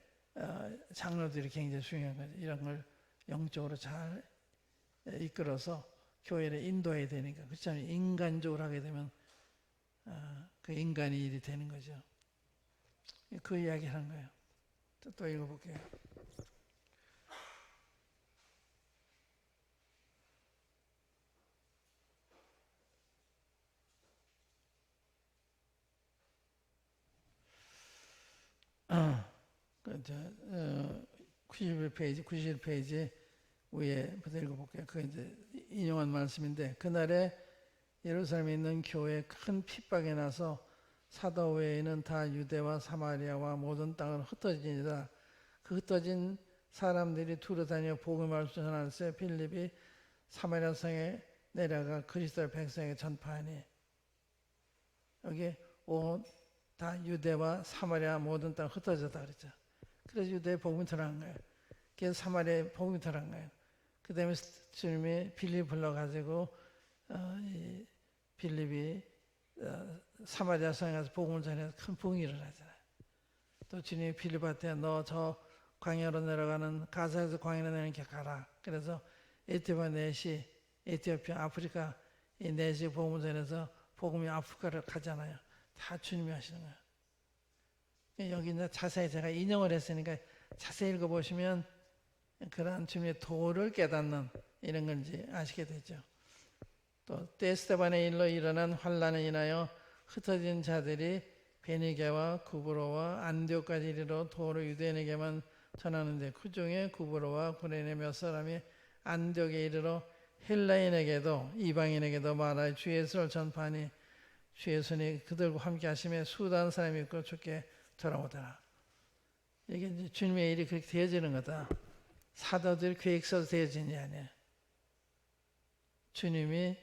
장로들이 굉장히 중요한 거죠. 이런 걸 영적으로 잘 이끌어서 교회를 인도해야 되니까. 그렇잖아요. 인간적으로 하게 되면 그 인간의 일이 되는 거죠. 그 이야기 하는 거예요. 또 읽어볼게요. 그 91페이지 위에부터 읽어볼게요. 그 이제 인용한 말씀인데 그날에 예루살렘에 있는 교회에 큰 핍박이 나서 사도 외에는 다 유대와 사마리아와 모든 땅을 흩어지니라. 그 흩어진 사람들이 두루 다녀 복음을 전할 때 빌립이 사마리아 성에 내려가 그리스도의 백성에게 전파하니 여기 다 유대와 사마리아 모든 땅 흩어졌다 그랬죠. 그래서 유대에 복음이 들어간 거예요. 그래서 사마리아에 복음이 들어간 거예요. 그 다음에 주님이 빌립 불러가지고 빌립이 사마리아 성에 가서 복음을 전해서 큰 부흥이 일어나잖아요. 또 주님이 빌립한테 너 저 광야로 내려가는 가사에서 광야로 내려가는 게 가라. 그래서 에티오피아 내시, 에티오피아, 아프리카 이 내시 복음을 전해서 복음이 아프리카를 가잖아요. 다 주님이 하시는 거예요. 여기 이제 자세히 제가 인용을 했으니까 자세히 읽어보시면 그러한 주님의 도를 깨닫는 이런 건지 아시게 되죠. 또 스데반의 일로 일어난 환난을 인하여 흩어진 자들이 베니게와 구브로와 안디옥까지 이르러 도를 유대인에게만 전하는데 그 중에 구브로와 구레네 몇 사람이 안디옥에 이르러 헬라인에게도 이방인에게도 말하여 주 예수를 전파하니 주 예수님 그들과 함께 하심에 수많은 사람이 있고 주께 돌아오더라. 이게 이제 주님의 일이 그렇게 되어지는 거다. 사도들 계획서도 되어진 게 아니에요. 주님이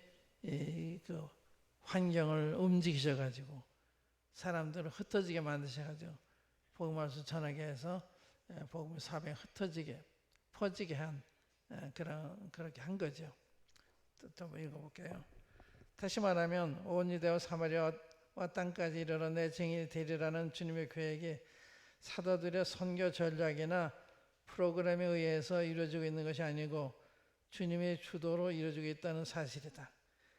그 환경을 움직이셔가지고 사람들을 흩어지게 만드셔가지고 복음 말씀 전하게 해서 복음의 사명이 흩어지게 퍼지게 한 그렇게 한 거죠. 또 읽어볼게요. 다시 말하면 온 유대와 사마리아와 땅까지 이르러 내 증인이 되리라는 주님의 계획이 사도들의 선교 전략이나 프로그램에 의해서 이루어지고 있는 것이 아니고 주님의 주도로 이루어지고 있다는 사실이다.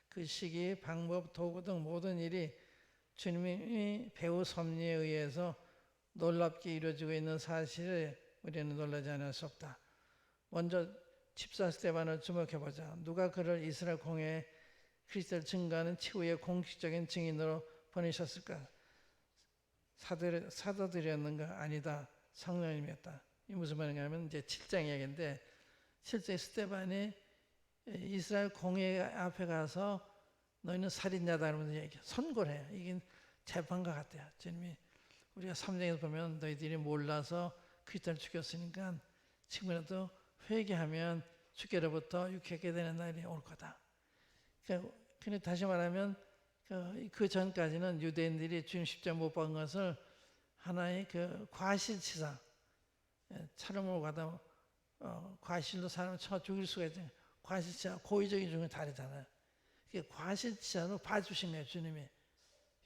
그 시기, 방법, 도구 등 모든 일이 주님이 배후 섭리에 의해서 놀랍게 이루어지고 있는 사실에 우리는 놀라지 않을 수 없다. 먼저 집사 스데반을 주목해보자. 누가 그를 이스라엘 공회에 그리스도를 증거하는 최후의 공식적인 증인으로 보내셨을까? 사도들이었는가? 아니다. 성령님이었다. 이 무슨 말이냐면 이제 7장 이야기인데 7장 스데반이 이스라엘 공회 앞에 가서 너희는 살인자다 이러면서 얘기 선고를 해요. 이게 재판과 같아요. 주님이 우리가 3장에서 보면 너희들이 몰라서 그리스도를 죽였으니까 지금이라도 회개하면 주께로부터 유쾌하게 되는 날이 올 거다. 그러니까 다시 말하면 그 전까지는 유대인들이 주님 십자가 못 박은 것을 하나의 그 과실치사 차를 몰고 가다 과실로 사람을 쳐 죽일 수가 있잖아요. 과실치사 고의적인 중에 다르잖아요. 과실치사로 봐주신 거예요. 주님이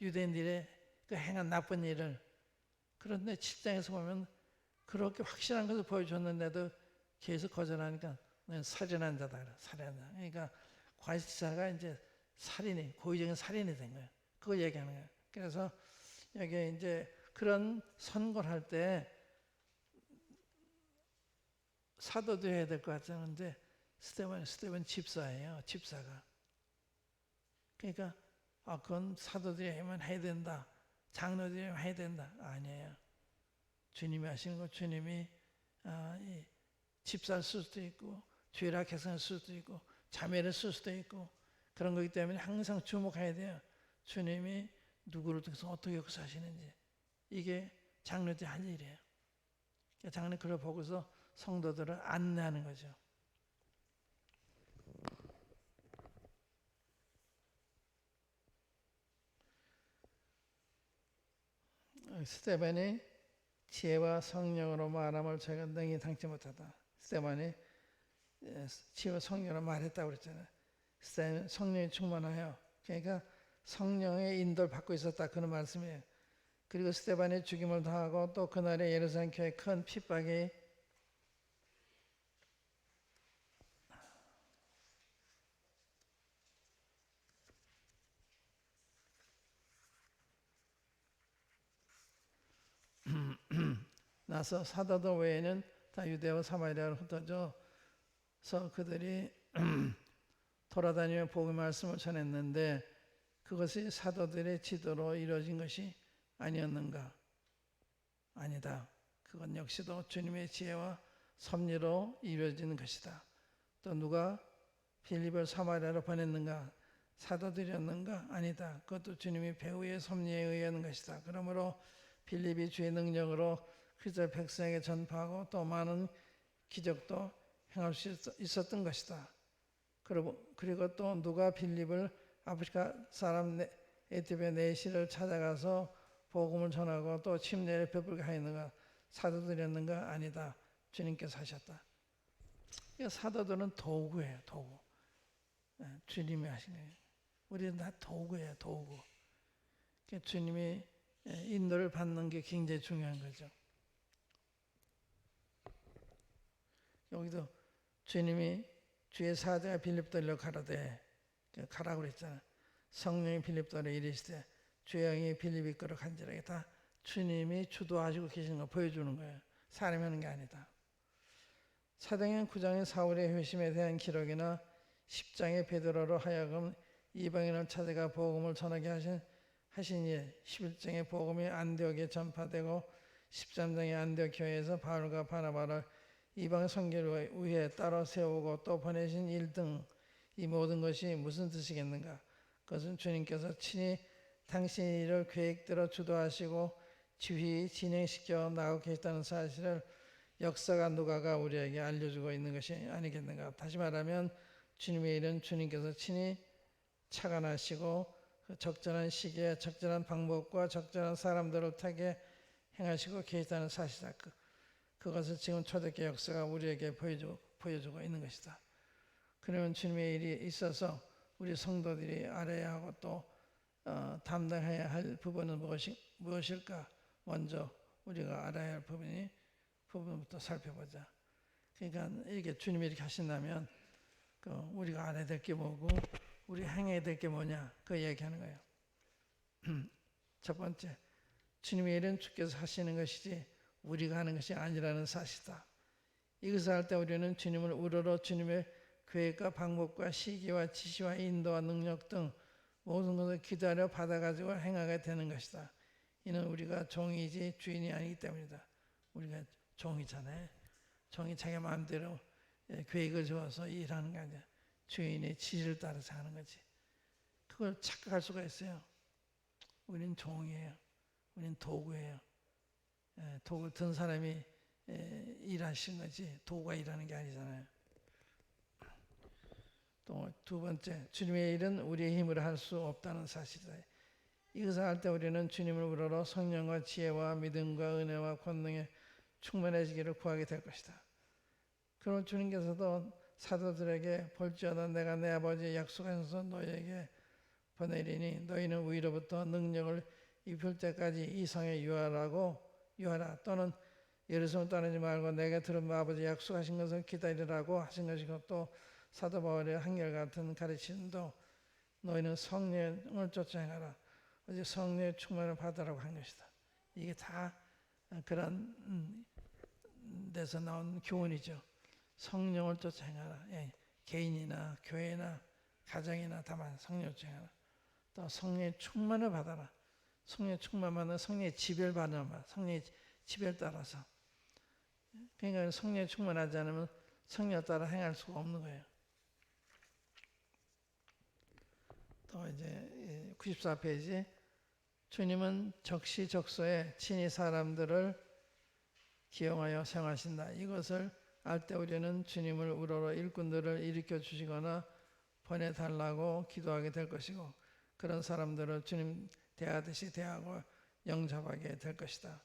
유대인들의 그 행한 나쁜 일을. 그런데 7장에서 보면 그렇게 확실한 것을 보여줬는데도 계속 거절하니까 너는 살인한 자다. 살인한 자. 그러니까 과실치사가 이제 살인이 고의적인 살인이 된 거예요. 그걸 얘기하는 거예요. 그래서 여기 이제 그런 선고를 할 때 사도도 해야 될 것 같은데 스데반 집사예요. 집사가. 그러니까 그건 사도들이 하면 해야 된다. 장로들이 하면 해야 된다. 아니에요. 주님이 하시는 거 주님이 이 집사를 쓸 수도 있고 주일학 개성을 쓸 수도 있고 자매를 쓸 수도 있고 그런 거기 때문에 항상 주목해야 돼요. 주님이 누구를 통해서 어떻게 역사하시는지. 이게 장로들이 할 일이에요. 장로는 그걸 보고서 성도들을 안내하는 거죠. 스데반이 지혜와 성령으로 말함을 저희가 능히 당치 못하다. 스데반이 지혜와 성령으로 말했다고 그랬잖아요. 스데반은 성령이 충만하여 그러니까 성령의 인도를 받고 있었다 그런 말씀이에요. 그리고 스데반이 죽임을 당하고 또 그날에 예루살렘 교회에 큰 핍박이 나서 사도들 외에는 다 유대와 사마리아로 흩어져서 그들이 돌아다니며 복음의 말씀을 전했는데 그것이 사도들의 지도로 이루어진 것이 아니었는가? 아니다. 그건 역시도 주님의 지혜와 섭리로 이루어지는 것이다. 또 누가 빌립을 사마리아로 보냈는가? 사도들이었는가? 아니다. 그것도 주님이 배후의 섭리에 의한 것이다. 그러므로 빌립이 주의 능력으로 그리스도 백성에게 전파하고 또 많은 기적도 행할 수 있었던 것이다. 그리고 또 누가 빌립을 아프리카 사람 에티오피아 내시를 찾아가서 복음을 전하고 또 침례를 베풀게 하였는가? 사도들이었는가? 아니다. 주님께서 하셨다. 사도들은 도구예요. 도구. 주님이 하신 거예요. 우리는 다 도구예요. 도구. 주님이 인도를 받는 게 굉장히 중요한 거죠. 여기도 주님이 주의 사자가 빌립들로 가라되 가라고 그랬잖아. 성령이 빌립들로 이르시되 주의 영이 빌립이 이끌어 간지라게 다 주님이 주도하시고 계시는 걸 보여주는 거예요. 사람이 하는 게 아니다. 사도행전 9장의 사울의 회심에 대한 기록이나 10장의 베드로로 하여금 이방인을 찾아가 복음을 전하게 하신 일, 11장의 복음이 안디옥에 전파되고 13장의 안디옥 교회에서 바울과 바나바를 이방 선교를 위해 따로 세우고 또 보내신 일 등 이 모든 것이 무슨 뜻이겠는가? 그것은 주님께서 친히 당신의 일을 계획대로 주도하시고 지휘 진행시켜 나가고 계시다는 사실을 역사가 누가가 우리에게 알려주고 있는 것이 아니겠는가? 다시 말하면 주님의 일은 주님께서 친히 착안하시고 그 적절한 시기에 적절한 방법과 적절한 사람들을 타게 행하시고 계시다는 사실이다. 그것을 지금 초대교회 역사가 우리에게 보여주고 있는 것이다. 그러면 주님의 일이 있어서 우리 성도들이 알아야 하고 또 담당해야 할 부분은 무엇일까? 먼저 우리가 알아야 할 부분부터 살펴보자. 그러니까 이게 주님이 이렇게 하신다면 우리가 알아야 될 게 뭐고 우리 행해야 될 게 뭐냐 그 얘기하는 거예요. 첫 번째, 주님의 일은 주께서 하시는 것이지 우리가 하는 것이 아니라는 사실이다. 이것을 할 때 우리는 주님을 우러러 주님의 계획과 방법과 시기와 지시와 인도와 능력 등 모든 것을 기다려 받아가지고 행하게 되는 것이다. 이는 우리가 종이지 주인이 아니기 때문이다. 우리가 종이잖아요. 종이 자기 마음대로 계획을 세워서 일하는 게 아니라 주인의 지시를 따라서 하는 거지. 그걸 착각할 수가 있어요. 우리는 종이에요. 우리는 도구예요. 도구 든 사람이 일하시는 거지 도구가 일하는 게 아니잖아요. 또 두 번째, 주님의 일은 우리의 힘으로 할 수 없다는 사실이다. 이것을 할 때 우리는 주님을 우러러 성령과 지혜와 믿음과 은혜와 권능에 충만해지기를 구하게 될 것이다. 그럼 주님께서도 사도들에게 볼지어다 내가 내 아버지의 약속하셔서 너희에게 보내리니 너희는 위로부터 능력을 입힐 때까지 이 성에 유하라 또는 예루살렘 떠나지 말고 내가 들은 아버지 약속하신 것을 기다리라고 하신 것이고 또 사도 바울의 한결같은 가르침도 너희는 성령을 쫓아 행하라. 어제 성령의 충만을 받으라고 한 것이다. 이게 다 그런 데서 나온 교훈이죠. 성령을 쫓아 행하라. 개인이나 교회나 가정이나 다만 성령 충만하라. 또 성령의 충만을 받아라. 성령의 충만은 성령의 지별 받는 말, 성령의 지별 따라서. 그러니까 성령의 충만하지 않으면 성령 따라 행할 수가 없는 거예요. 또 이제 94페이지 주님은 적시적소에 친히 사람들을 기용하여 사용하신다. 이것을 알 때 우리는 주님을 우러러 일꾼들을 일으켜 주시거나 보내달라고 기도하게 될 것이고 그런 사람들을 주님 대하듯이 대하고 영접하게 될 것이다.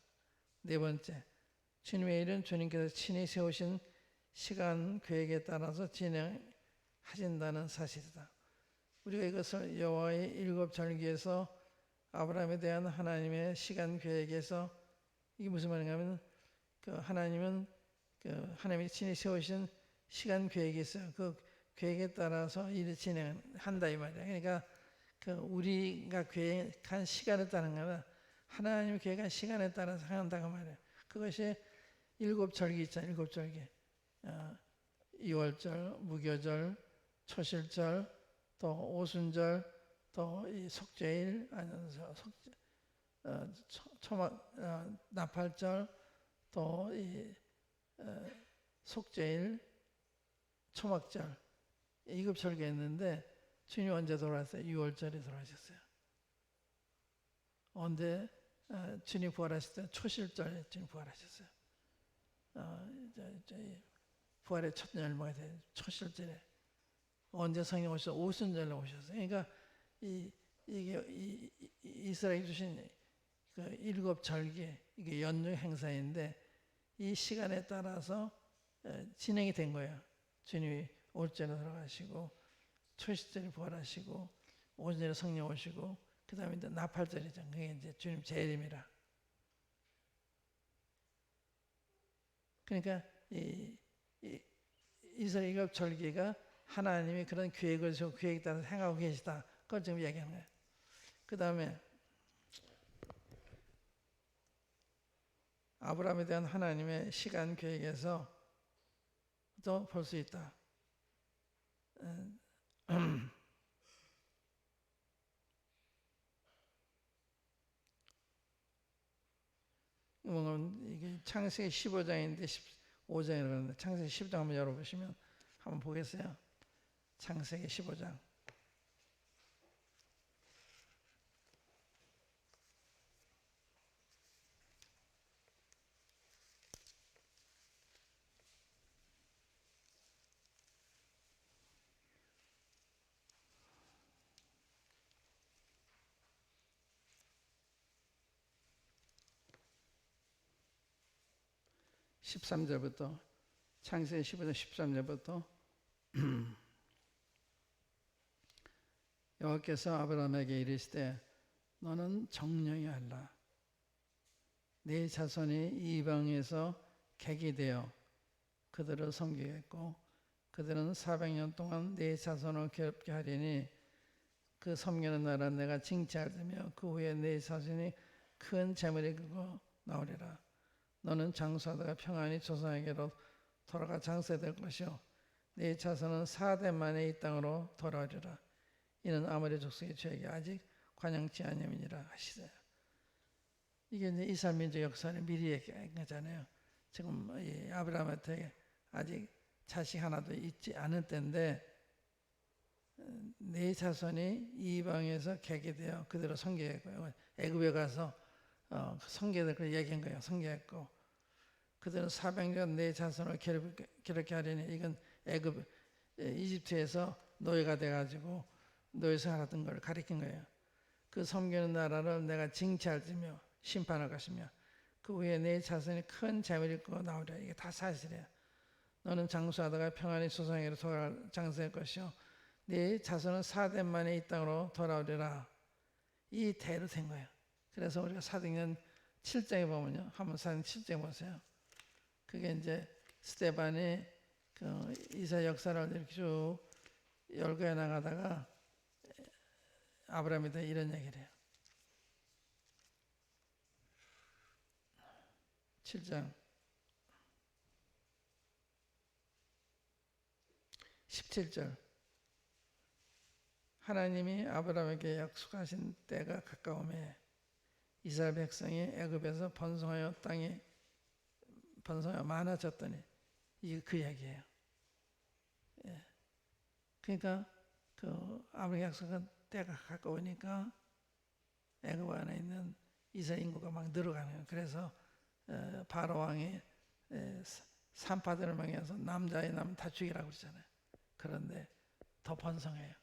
네 번째, 주님의 일은 주님께서 친히 세우신 시간 계획에 따라서 진행하신다는 사실이다. 우리가 이것을 여호와의 일곱 절기에서 아브라함에 대한 하나님의 시간 계획에서 이게 무슨 말인가 하면 하나님은 하나님이 친히 세우신 시간 계획이 있어요. 그 계획에 따라서 일을 진행한다 이 말이야. 그러니까 우리가 계획한 시간에 따른 거라 하나님이 계획한 시간에 따라서 한다고 말이에요. 그것이 일곱 절기 있잖아요. 일곱 절기. 유월절, 무교절, 초실절, 또 오순절, 또 이 속죄일, 나팔절, 또 이 속죄일, 초막절, 일곱 절기 했는데 주님 언제 돌아왔어요? 6월절에 돌아가셨어요. 언제 주님 부활하실 때 초실절에 주님 부활하셨어요. 부활의 첫 열매가 된 초실절에 언제 성령 오셔서 오순절에 오셨어요. 그러니까 이게 이스라엘이 주신 그 일곱 절기 이게 연중 행사인데 이 시간에 따라서 진행이 된 거예요. 주님이 올절에 돌아가시고 초실절에 부활하시고 오순절에 성령 오시고 그 다음에 이제 나팔절이죠. 그게 이제 주님 재림이라. 그러니까 이스라엘 일곱 절기가 하나님이 그런 계획을 세우고 계획에 따라서 행하고 계시다. 그걸 지금 얘기하는 거예요. 그 다음에 아브라함에 대한 하나님의 시간 계획에서 또 볼 수 있다. 이게 창세기 15장인데 15장이라고 하는데 창세기 15장 한번 열어보시면 한번 보겠어요. 창세기 15장. (13절부터) 창세기 15장 13절부터 여호와께서 아브라함에게 이르시되 너는 정령히 하라. 네 자손이 이방에서 객이 되어 그들을 섬기겠고 그들은 400년 동안 네 자손을 괴롭게 하리니 그 섬기는 나라 내가 징치하며 그 후에 네 자손이 큰 재물이 그거 나오리라. 너는 장수하다가 평안히 조상에게로 돌아가 장세될 것이요 네 자손은 4대 만에 이 땅으로 돌아오리라. 이는 아모리 족속의 죄악이 아직 관영치 아니함이니라 하시되. 이게 이제 이스라엘 민족 역사를 미리 얘기한 거잖아요. 지금 이 아브라함한테 아직 자식 하나도 있지 않을 때인데 네 자손이 이방에서 개게 되어 그대로 섬기겠고요. 애굽에 가서 섬기들 그 얘기한 거예요. 섬기했고 그들은 400년 네 자손을 괴롭게 하려니 이건 애굽 이집트에서 노예가 돼가지고 노예 생활하던 걸 가리킨 거예요. 그 섬기는 나라를 내가 징치할지며 심판할 것이며 그 후에 네 자손이 큰 재물을 입고 나오리라. 이게 다 사실이에요. 너는 장수하다가 평안히 조상에게로 장수할 것이요 네 자손은 4대 만에 이 땅으로 돌아오리라. 이 대로 된 거예요. 그래서 우리가 사도행전 7장에 보면요. 한번 사도행전 7장에 보세요. 그게 이제 스데반이 그 이스라엘 역사를 이렇게 쭉 열거해 나가다가 아브라함에 대해 이런 얘기를 해요. 7장 17절. 하나님이 아브라함에게 약속하신 때가 가까우매 이스라엘 백성이 애굽에서 번성하여 땅이 번성하여 많아졌더니 이게 그 얘기예요. 예. 그러니까 그 아브라함 약속한 때가 가까우니까 애굽 안에 있는 이스라엘 인구가 막 늘어가는 거예요. 그래서 바로 왕이 산파들을 명해서 남자의 남 다 죽이라고 그러잖아요. 그런데 더 번성해요.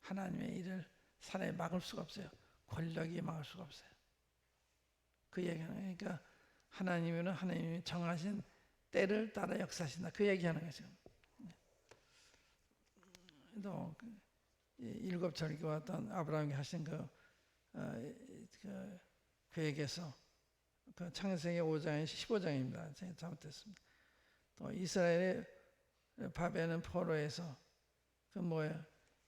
하나님의 일을 사람이 막을 수가 없어요. 권력이 막을 수가 없어요. 그 얘기는 그러니까 하나님은 하나님이 정하신 때를 따라 역사하신다. 그 얘기하는 거죠. 또 일곱 절기와 어떤 아브라함이 하신 그 계획에서 그 창세기 5장에 15장입니다. 제가 잘못했습니다. 또 이스라엘의 바벨은 포로에서 그 뭐예요?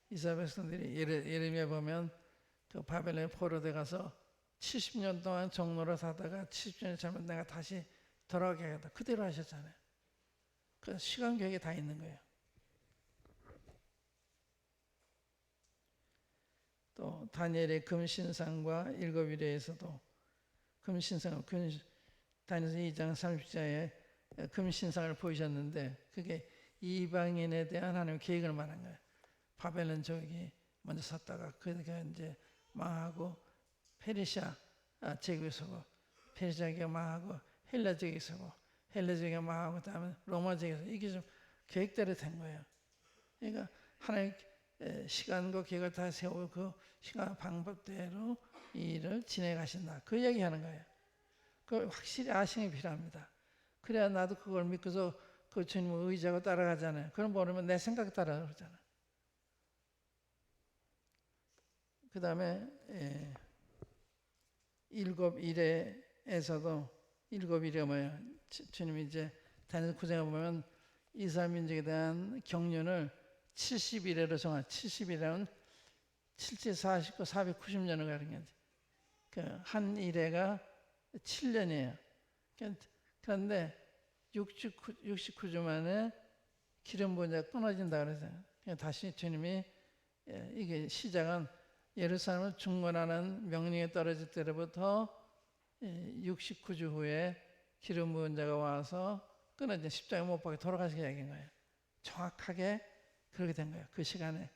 이스라엘 백성들이 예레미야 보면 그 바벨론에 포로돼 가서 70년 동안 종로로 사다가 70년이 지나면 내가 다시 돌아가게 하겠다. 그대로 하셨잖아요. 그 시간 계획이 다 있는 거예요. 또 다니엘의 금신상과 일곱 이레에서도 금신상, 다니엘서 2장 30절에 금신상을 보이셨는데 그게 이방인에 대한 하나님의 계획을 말한 거예요. 바벨론 적이 먼저 섰다가 그게 이제 망하고 페르시아 제국이 서고 페르시아가 망하고 헬라 제국이 서고 헬라 제국이 망하고 그다음에 로마 제국이 서고 이게 좀 계획대로 된 거예요. 그러니까 하나님 시간과 계획을 다 세우고 그 시간 방법대로 이 일을 진행하신다. 그 얘기하는 거예요. 그걸 확실히 아시는 게 필요합니다. 그래야 나도 그걸 믿고서 그 주님을 의지하고 따라가잖아요. 그럼 모르면 내 생각 따라 그러잖아요. 그 다음에 일곱 일에서도 일곱 일이 뭐예요? 주님이 이제 다니엘 9장에 보면 이스라엘 민족에 대한 경륜을 70일에로 정한 70일에는 7, 49, 490년을 가는 거지. 한 일회가 7년이에요. 그런데 69주 만에 기름 부은 끊어진다 그래서요. 다시 주님이 이게 시작은 예루살렘을 중건하는 명령이 떨어질 때로부터 69주 후에 기름 부은 자가 와서 끊어진 십자가에 못 박혀 돌아가시게 얘기한 거예요. 정확하게 그렇게 된 거예요. 그 시간에.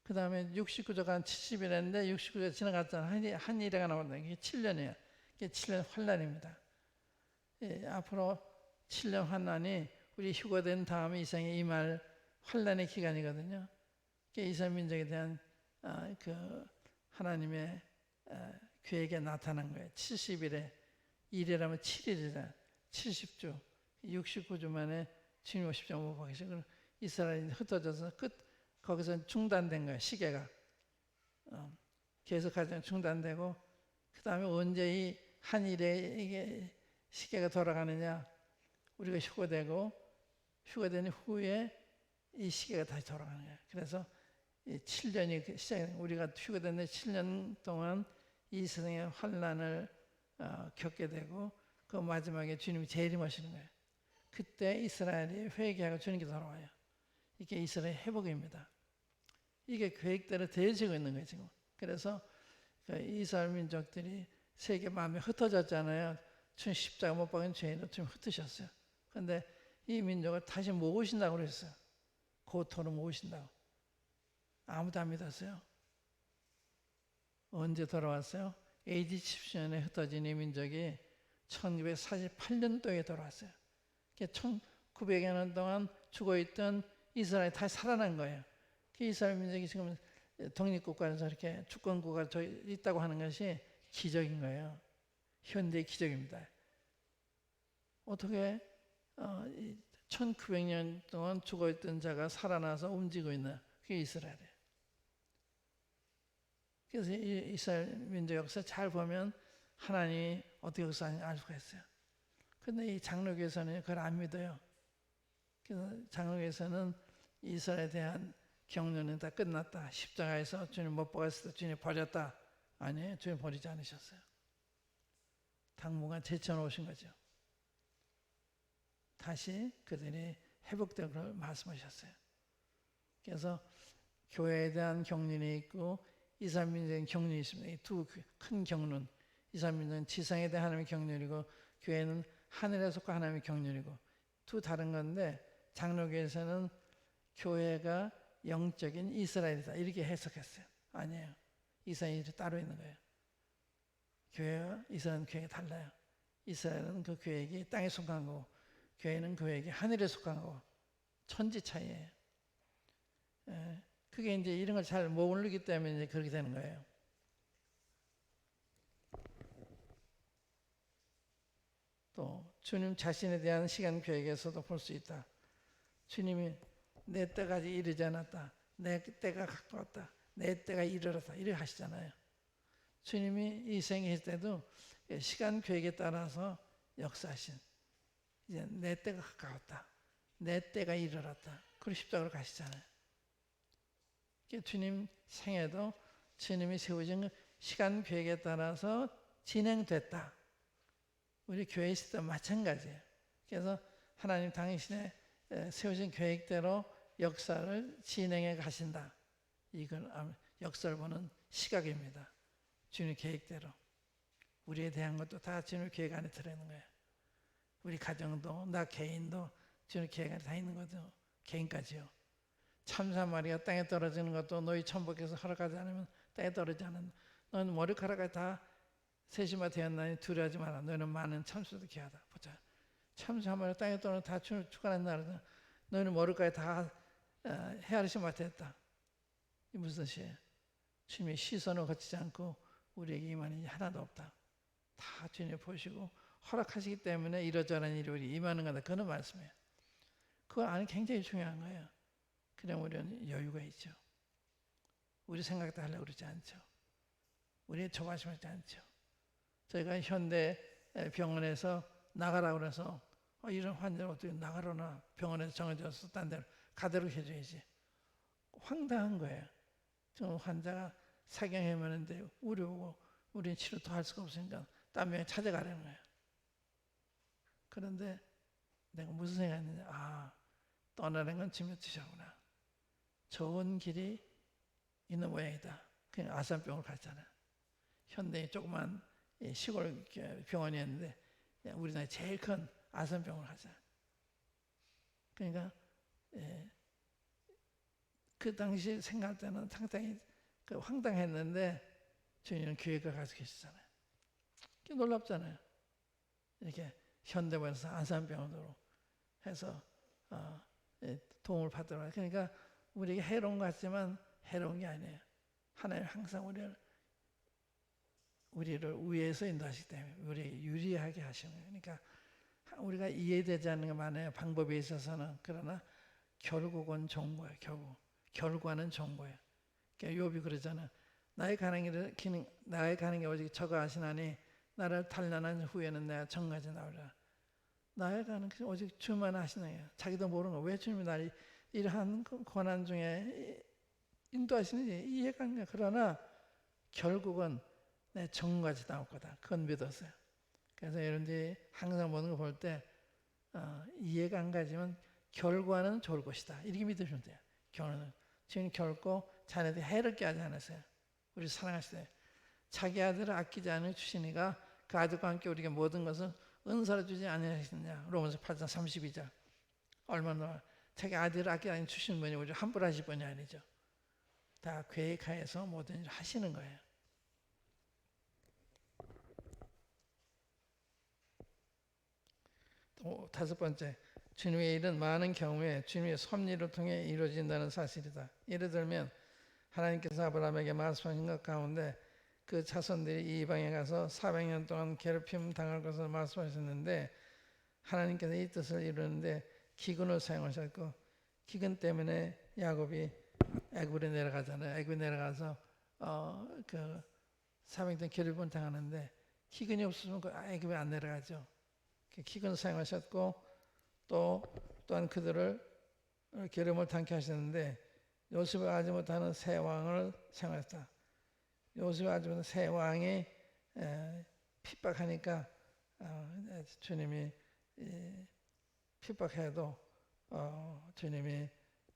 그 다음에 69주가 70일 했는데 69주가 지나갔잖아요. 한 일회가 나온다. 이게 7년이에요. 이게 7년 환란입니다. 앞으로 7년 환란이 우리 휴거된 다음에 이상의 임할 환란의 기간이거든요. 이스라엘 민족에 대한 그 하나님의 계획에 나타난 거예요. 70일에 일이라면 7일이잖아요. 70주, 69주 만에 주님 십자가 못 박히시고 이스라엘이 흩어져서 거기서 중단된 거예요. 시계가 계속하지 중단되고 그 다음에 언제 이 한 일에 이게 시계가 돌아가느냐? 우리가 휴거된 후에 이 시계가 다시 돌아가는 거예요. 그래서 7년이 시작이 우리가 휴거된 7년 동안 이 세상의 환란을 겪게 되고 그 마지막에 주님이 재림하시는 거예요. 그때 이스라엘이 회개하고 주님께 돌아와요. 이게 이스라엘 회복입니다. 이게 계획대로 되어지고 있는 거예요, 지금. 그래서 이스라엘 민족들이 세계 마음에 흩어졌잖아요. 주님 십자가 못 박은 죄인으로 주님 흩으셨어요. 그런데 이 민족을 다시 모으신다고 그랬어요. 고토로 모으신다고. 아무도 안 믿었어요. 언제 돌아왔어요? AD 70년에 흩어진 이 민족이 1948년도에 돌아왔어요. 1900여 년 동안 죽어있던 이스라엘이 다시 살아난 거예요. 이스라엘 민족이 지금 독립국가에서 이렇게 주권국가 있다고 하는 것이 기적인 거예요. 현대의 기적입니다. 어떻게 1900년 동안 죽어있던 자가 살아나서 움직이고 있나? 그게 이스라엘이에요. 그래서 이스라엘 민족 역사 잘 보면 하나님이 어떻게 역사하는지 알 수가 있어요. 그런데 이 장로교에서는 그걸 안 믿어요. 그래서 장로교에서는 이스라엘에 대한 경륜은 다 끝났다. 십자가에서 주님 못 박았을 때 주님 버렸다. 아니에요. 주님 버리지 않으셨어요. 당분간 제쳐놓으신 거죠. 다시 그들이 회복되고 말씀하셨어요. 그래서 교회에 대한 경륜이 있고 이산민족의 경륜이 있습니다. 이 두 큰 경륜, 이산민족은 지상에 대한 하나님의 경륜이고 교회는 하늘에 속한 하나님의 경륜이고 두 다른 건데 장로교에서는 교회가 영적인 이스라엘이다 이렇게 해석했어요. 아니에요. 이스라엘이 따로 있는 거예요. 교회와 이스라엘은 교회가 달라요. 이스라엘은 그 교회에게 땅에 속한 거고 교회는 교회에게 하늘에 속한 거고 천지 차이예요. 그게 이제 이런 걸 잘 모르기 때문에 이제 그렇게 되는 거예요. 또 주님 자신에 대한 시간 계획에서도 볼 수 있다. 주님이 내 때까지 이르지 않았다. 내 때가 가까웠다. 내 때가 이르렀다. 이렇게 하시잖아요. 주님이 이 생에 계실 때도 시간 계획에 따라서 역사하신 이제 내 때가 가까웠다. 내 때가 이르렀다. 그리고 십자가로 가시잖아요. 주님 생애도 주님이 세우신 시간 계획에 따라서 진행됐다. 우리 교회 있을 때 마찬가지예요. 그래서 하나님 당신의 세우신 계획대로 역사를 진행해 가신다. 이건 역사를 보는 시각입니다. 주님의 계획대로. 우리에 대한 것도 다 주님의 계획 안에 들어있는 거예요. 우리 가정도 나 개인도 주님의 계획 안에 다 있는 거죠. 개인까지요. 참사 마리가 땅에 떨어지는 것도 너희 천부께서 허락하지 않으면 땅에 떨어지지 않는다. 너는 머리카락이 다 세심화 되었나니 두려워하지 마라. 너희는 많은 참수도 귀하다. 보자. 참사 마리가 땅에 떨어져 다 주관한 나라다. 너희는 머리카락이 다 헤아리시 맡았다. 이 무슨 뜻이에요? 주님의 시선을 거치지 않고 우리에게 임하는 일이 하나도 없다. 다 주님이 보시고 허락하시기 때문에 이러저러한 일이 우리 임하는 거다. 그런 말씀이에요. 그걸 아는 게 굉장히 중요한 거예요. 그냥 우리는 여유가 있죠. 우리 생각도 하려고 그러지 않죠. 우리 조바심하지 않죠. 저희가 현대 병원에서 나가라고 그래서 이런 환자를 어떻게 나가러나 병원에서 정해져서 딴 데로 가도록 해줘야지. 황당한 거예요. 저 환자가 사경해면는데 우리 보고 우리는 치료 더 할 수가 없으니까 딴 병에 찾아가려는 거예요. 그런데 내가 무슨 생각했느냐. 떠나는 건 주님의 뜻이구나. 좋은 길이 있는 모양이다. 그냥 아산병원을 갔잖아요. 현대의 조그만 시골 병원이었는데 우리나라에 제일 큰 아산병원을 가잖아요. 그러니까 그 당시 생각할 때는 상당히 황당했는데 주님은 교회가 가서 계시잖아요. 놀랍잖아요. 이렇게 현대병원에서 아산병원으로 해서 도움을 받더라고요. 그러니까 우리에게 해로운 것 같지만 해로운 게 아니에요. 하나님 항상 우리를 우회해서 인도하시기 때문에 우리 유리하게 하시는 거예요. 그러니까 우리가 이해되지 않는 게 많아요. 방법에 있어서는. 그러나 결국은 좋은 거예요. 결과는 좋은 거예요. 그러니까 욥이 그러잖아요. 나의 가는 게 오직 저가 하시나니 나를 단련한 후에는 내가 정까지 나오리라. 나의 가는 게 오직 주만 하시나요. 자기도 모르는 거. 왜 주님이 나를 이러한 고난 중에 인도하시는지 이해가 안 가요. 그러나 결국은 내 정까지 나올 거다. 그건 믿었어요. 그래서 여러분들이 항상 모든 걸 볼 때 이해가 안 가지만 결과는 좋을 것이다. 이렇게 믿으시면 돼요. 주님 결코 자네들 해를 깨하지 않았어요. 우리 사랑하실 때 자기 아들을 아끼지 않으 주시니가 그 아들과 함께 우리에게 모든 것을 은사로 주지 아니하시느냐. 로마서 8장 32절. 얼마나 자기 아들을 아끼지 않으 주시는 분이 우리 함부로 하실 분이 아니죠. 다 계획하에서 모든 일을 하시는 거예요. 또 다섯 번째, 주님의 일은 많은 경우에 주님의 섭리를 통해 이루어진다는 사실이다. 예를 들면 하나님께서 아브라함에게 말씀하신 것 가운데 그 자손들이 이방에 가서 400년 동안 괴롭힘 당할 것을 말씀하셨는데 하나님께서 이 뜻을 이루는데 기근을 사용하셨고 기근 때문에 야곱이 애굽에 내려가잖아요. 애굽에 내려가서 그 400년 괴롭힘을 당하는데 기근이 없으면 그 애굽에 안 내려가죠. 기근을 사용하셨고 또한 그들을 괴로움을 당케 하셨는데 요셉을 알지 못하는 새 왕을 사용하셨다. 요셉을 알지 못하는 새 왕이 핍박하니까 주님이 핍박해도 주님이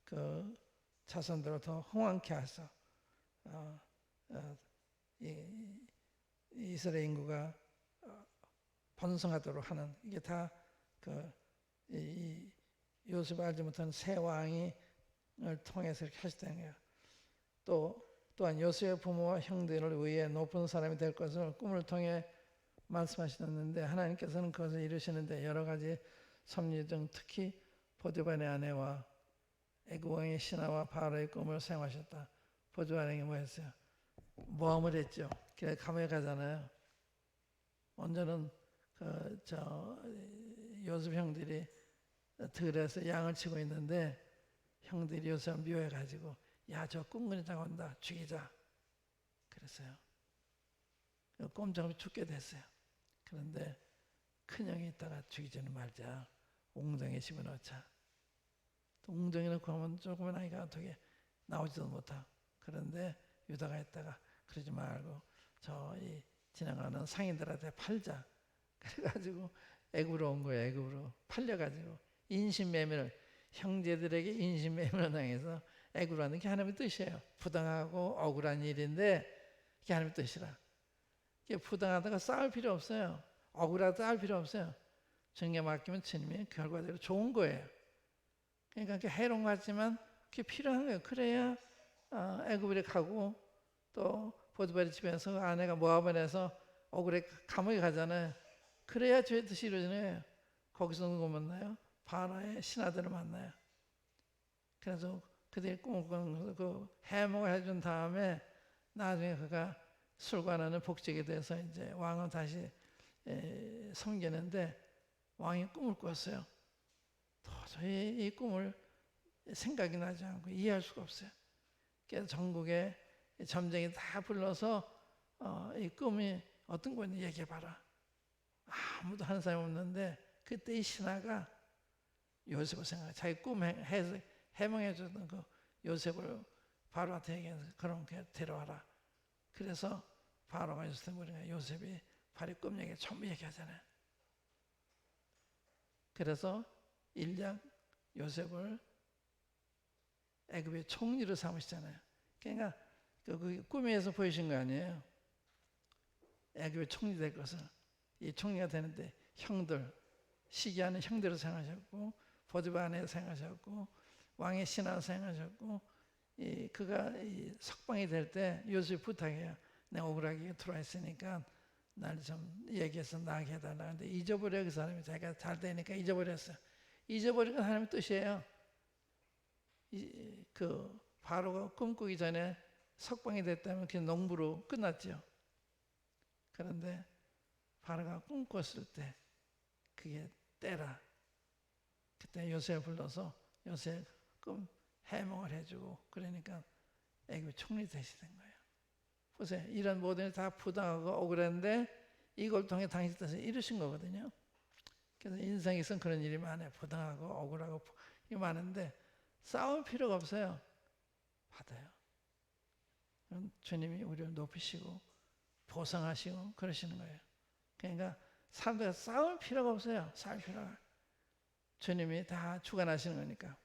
그 자손들을 더 흥왕케 하셔 이스라엘 인구가 번성하도록 하는, 이게 다 이 요셉을 알지 못하는 새 왕을 통해서 이렇게 하셨다는 거예요. 또한 요셉의 부모와 형들을 위해 높은 사람이 될 것을 꿈을 통해 말씀하셨는데, 하나님께서는 그것을 이루시는데 여러 가지 섭리 중 특히 보디발의 아내와 애굽 왕의 신하와 바로의 꿈을 사용하셨다. 보디발에게 뭐였어요? 모함을 했죠. 그래 감옥에 가잖아요. 먼저는 요셉 형들이 들에서 양을 치고 있는데 형들이 요셉을 미워해가지고 야, 저 꿈꾸니까 온다, 죽이자 그랬어요. 꼼짝없이 죽게 됐어요. 그런데 큰형이 있다가 죽이지는 말자, 웅덩이에 집어넣자. 또 웅덩이 넣고 하면 조그만 아이가 어떻게 나오지도 못하고. 그런데 유다가 있다가 그러지 말고 이 지나가는 상인들한테 팔자. 그래가지고 애굽으로 온 거예요. 애굽으로 팔려가지고 인신매매를, 형제들에게 인신매매를 당해서 애굽으로 하는 게 하나님의 뜻이에요. 부당하고 억울한 일인데 그게 하나님의 뜻이라. 부당하다가 싸울 필요 없어요. 억울하다 싸울 필요 없어요. 정에 맡기면 주님이 결과대로 좋은 거예요. 그러니까 그게 해로운 것 같지만 그게 필요한 거예요. 그래야 애굽에 가고, 또 보디발의 집에서 아내가 모압원에서 억울해 감옥에 가잖아요. 그래야 죄의 뜻이 이루어지는 거예요. 거기서 누구 만나요? 바로의 신하들을 만나요. 그래서 그들이 꿈을 꾸는 그 해몽을 해준 다음에 나중에 그가 술관하는 복직에 대해서 이제 왕은 다시 섬기는데, 왕이 꿈을 꿨어요. 도저히 이 꿈을 생각이 나지 않고 이해할 수가 없어요. 그래서 전국에 점쟁이 다 불러서 이 꿈이 어떤 건지 얘기해봐라. 아무도 하는 사람이 없는데 그때 이 신하가 요셉을 생각해. 자기 꿈 해몽해줬던 그 요셉을 바로한테 얘기해서 그런 게 데려와라. 그래서 바로가 있을 때 우리가 요셉이 바로 꿈 얘기 전부 얘기하잖아요. 그래서 일장 요셉을 애굽의 총리로 삼으시잖아요. 그러니까 그 꿈에서 보이신 거 아니에요. 애굽의 총리 될 것을. 이 총리가 되는데 형들, 시기하는 형들을 생각하셨고, 보디발 아내를 생각하셨고, 왕의 신하를 생각하셨고, 그가 석방이 될 때 요셉이 부탁해요. 내가 억울하게 들어와 있으니까 날 좀 얘기해서 나게 해달라. 근데 잊어버려. 그 사람이 자기가 잘 되니까 잊어버렸어요. 잊어버린 건 하나님의 뜻이에요. 그 바로가 꿈꾸기 전에 석방이 됐다면 그냥 농부로 끝났죠. 그런데 바로가 꿈꿨을 때 그게 때라. 그때 요셉을 불러서 요셉 꿈 해몽을 해주고, 그러니까 애굽 총리 되시는 거예요. 보세요. 이런 모든 게 다 부당하고 억울한데 이걸 통해 당신 뜻을 이루신 거거든요. 그래서 인생에서는 그런 일이 많아요. 부당하고 억울하고 이 많은데 싸울 필요가 없어요. 받아요. 주님이 우리를 높이시고 보상하시고 그러시는 거예요. 그러니까 사람들과 싸울 필요가 없어요. 싸울 필요가. 주님이 다 주관하시는 거니까.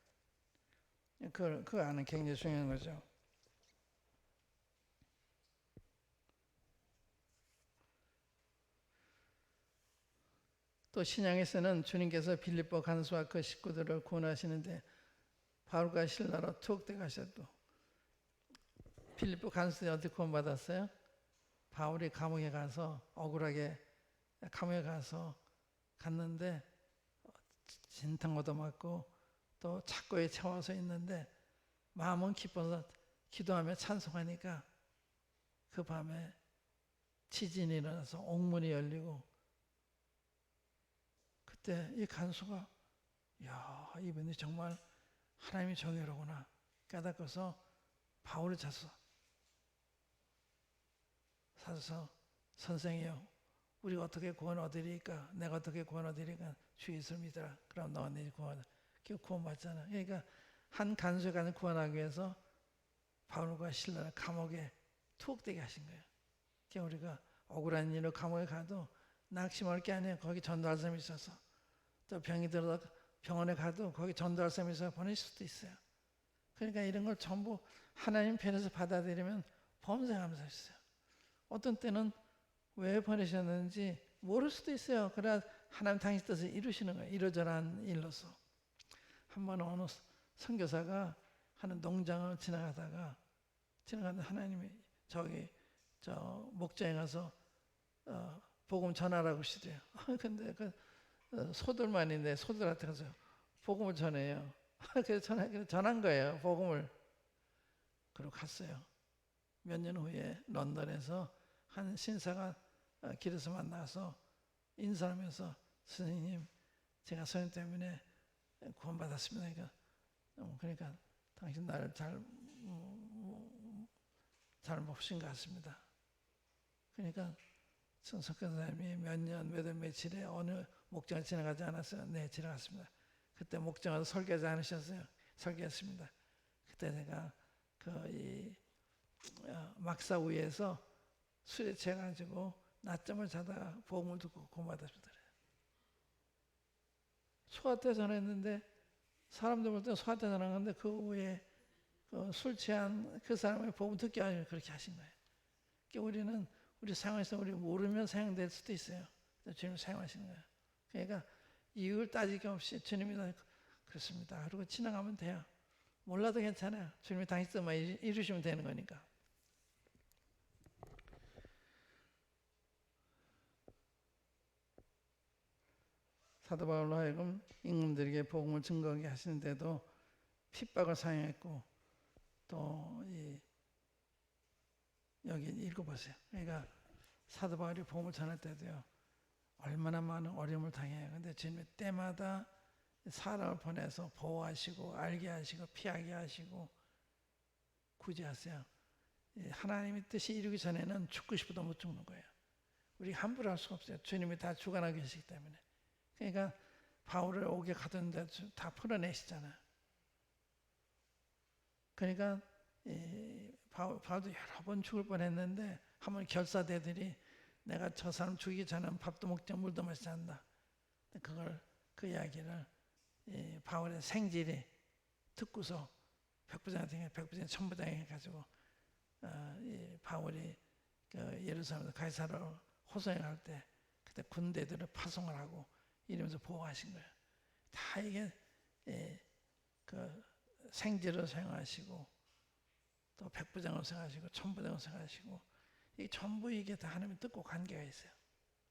그거 아는 굉장히 중요한 거죠. 또 신약에서는 주님께서 빌립보 간수와 그 식구들을 구원하시는데 바울과 실라로 투옥돼 가셨고, 빌립보 간수들이 어떻게 구원받았어요? 바울이 감옥에 가서 억울하게 감옥에 가서 갔는데 진탕 얻어맞고 또 착고에 채워서 있는데 마음은 기뻐서 기도하며 찬송하니까 그 밤에 지진이 일어나서 옥문이 열리고, 그때 이 간수가 야, 이분이 정말 하나님의 정의로구나 깨닫고서 바울을 사서 선생이요, 우리가 어떻게 구원 얻으리까? 내가 어떻게 구원 얻으리까? 주 예수를 믿어라. 그럼 너가 내 구원받잖아. 그러니까 한 간수에 가는 구원하기 위해서 바울과 실라를 감옥에 투옥되게 하신 거예요. 그러니까 우리가 억울한 일로 감옥에 가도 낙심할 게 아니에요. 거기 전도할 사람이 있어서, 또 병이 들어서 병원에 가도 거기 전도할사람에서 보낼 수도 있어요. 그러니까 이런 걸 전부 하나님 편에서 받아들이면 범사에 감사했어요. 어떤 때는 왜 보내셨는지 모를 수도 있어요. 그러나 하나님 당신 뜻을 이루시는 거예요. 이러저러한 일로서. 한 번 어느 선교사가 하는 농장을 지나가다가 하나님이 저 목장에 가서 복음 전하라고 하시대요. 근데 소들만 있는데 소들한테 가서 복음을 전해요. 그래서 전한 거예요. 복음을. 그리고 갔어요. 몇 년 후에 런던에서 한 신사가 길에서 만나서 인사하면서 스님, 제가 스님 때문에 구원받았습니다. 그러니까 당신 나를 잘 모신 것 같습니다. 그러니까 석견사님이 몇 년, 몇 며칠에 어느 목장을 지나가지 않았어요. 네, 지나갔습니다. 그때 목장에서 설계하지 않으셨어요. 설계했습니다. 그때 내가 막사 위에서 술에 취해가지고 낮잠을 자다가 복음을 듣고 구원받았습니다. 소아때 전했는데 사람들 볼 때 소아때 전한 건데 그 후에 술 취한 그 사람의 복음 듣게 하시면 그렇게 하신 거예요. 그러니까 우리는 우리 상황에서 우리 모르면 사용될 수도 있어요. 주님 사용하시는 거예요. 그러니까 이유를 따질 게 없이 주님이 그렇습니다. 그리고 지나가면 돼요. 몰라도 괜찮아요. 주님이 당신 뜻만 이루시면 되는 거니까. 사도 바울로 하여금 임금들에게 복음을 증거하게 하시는데도 핍박을 사용했고 또 여기 읽어보세요. 그러니까 사도 바울이 복음을 전할 때도요. 얼마나 많은 어려움을 당해요. 근데 주님이 때마다 사람을 보내서 보호하시고 알게 하시고 피하게 하시고 구제하세요. 하나님의 뜻이 이루기 전에는 죽고 싶어도 못 죽는 거예요. 우리 함부로 할 수가 없어요. 주님이 다 주관하고 계시기 때문에. 그러니까 바울을 오게 가던데 다 풀어내시잖아요. 그러니까 바울도 여러 번 죽을 뻔했는데 한 번 결사대들이 내가 저 사람 죽이기 전에는 밥도 먹지 물도 마시지 않는다. 그 이야기를 바울의 생질이 듣고서 백부장 천부장이 해가지고 바울이 예루살렘에서 가이사르로 호송할 때 그때 군대들을 파송을 하고 이러면서 보호하신 거예요. 다 이게 생질을 사용하시고 또 백부장을 사용하시고 천부장을 사용하시고 이 전부 이게 다 하나님이 뜻과 관계가 있어요.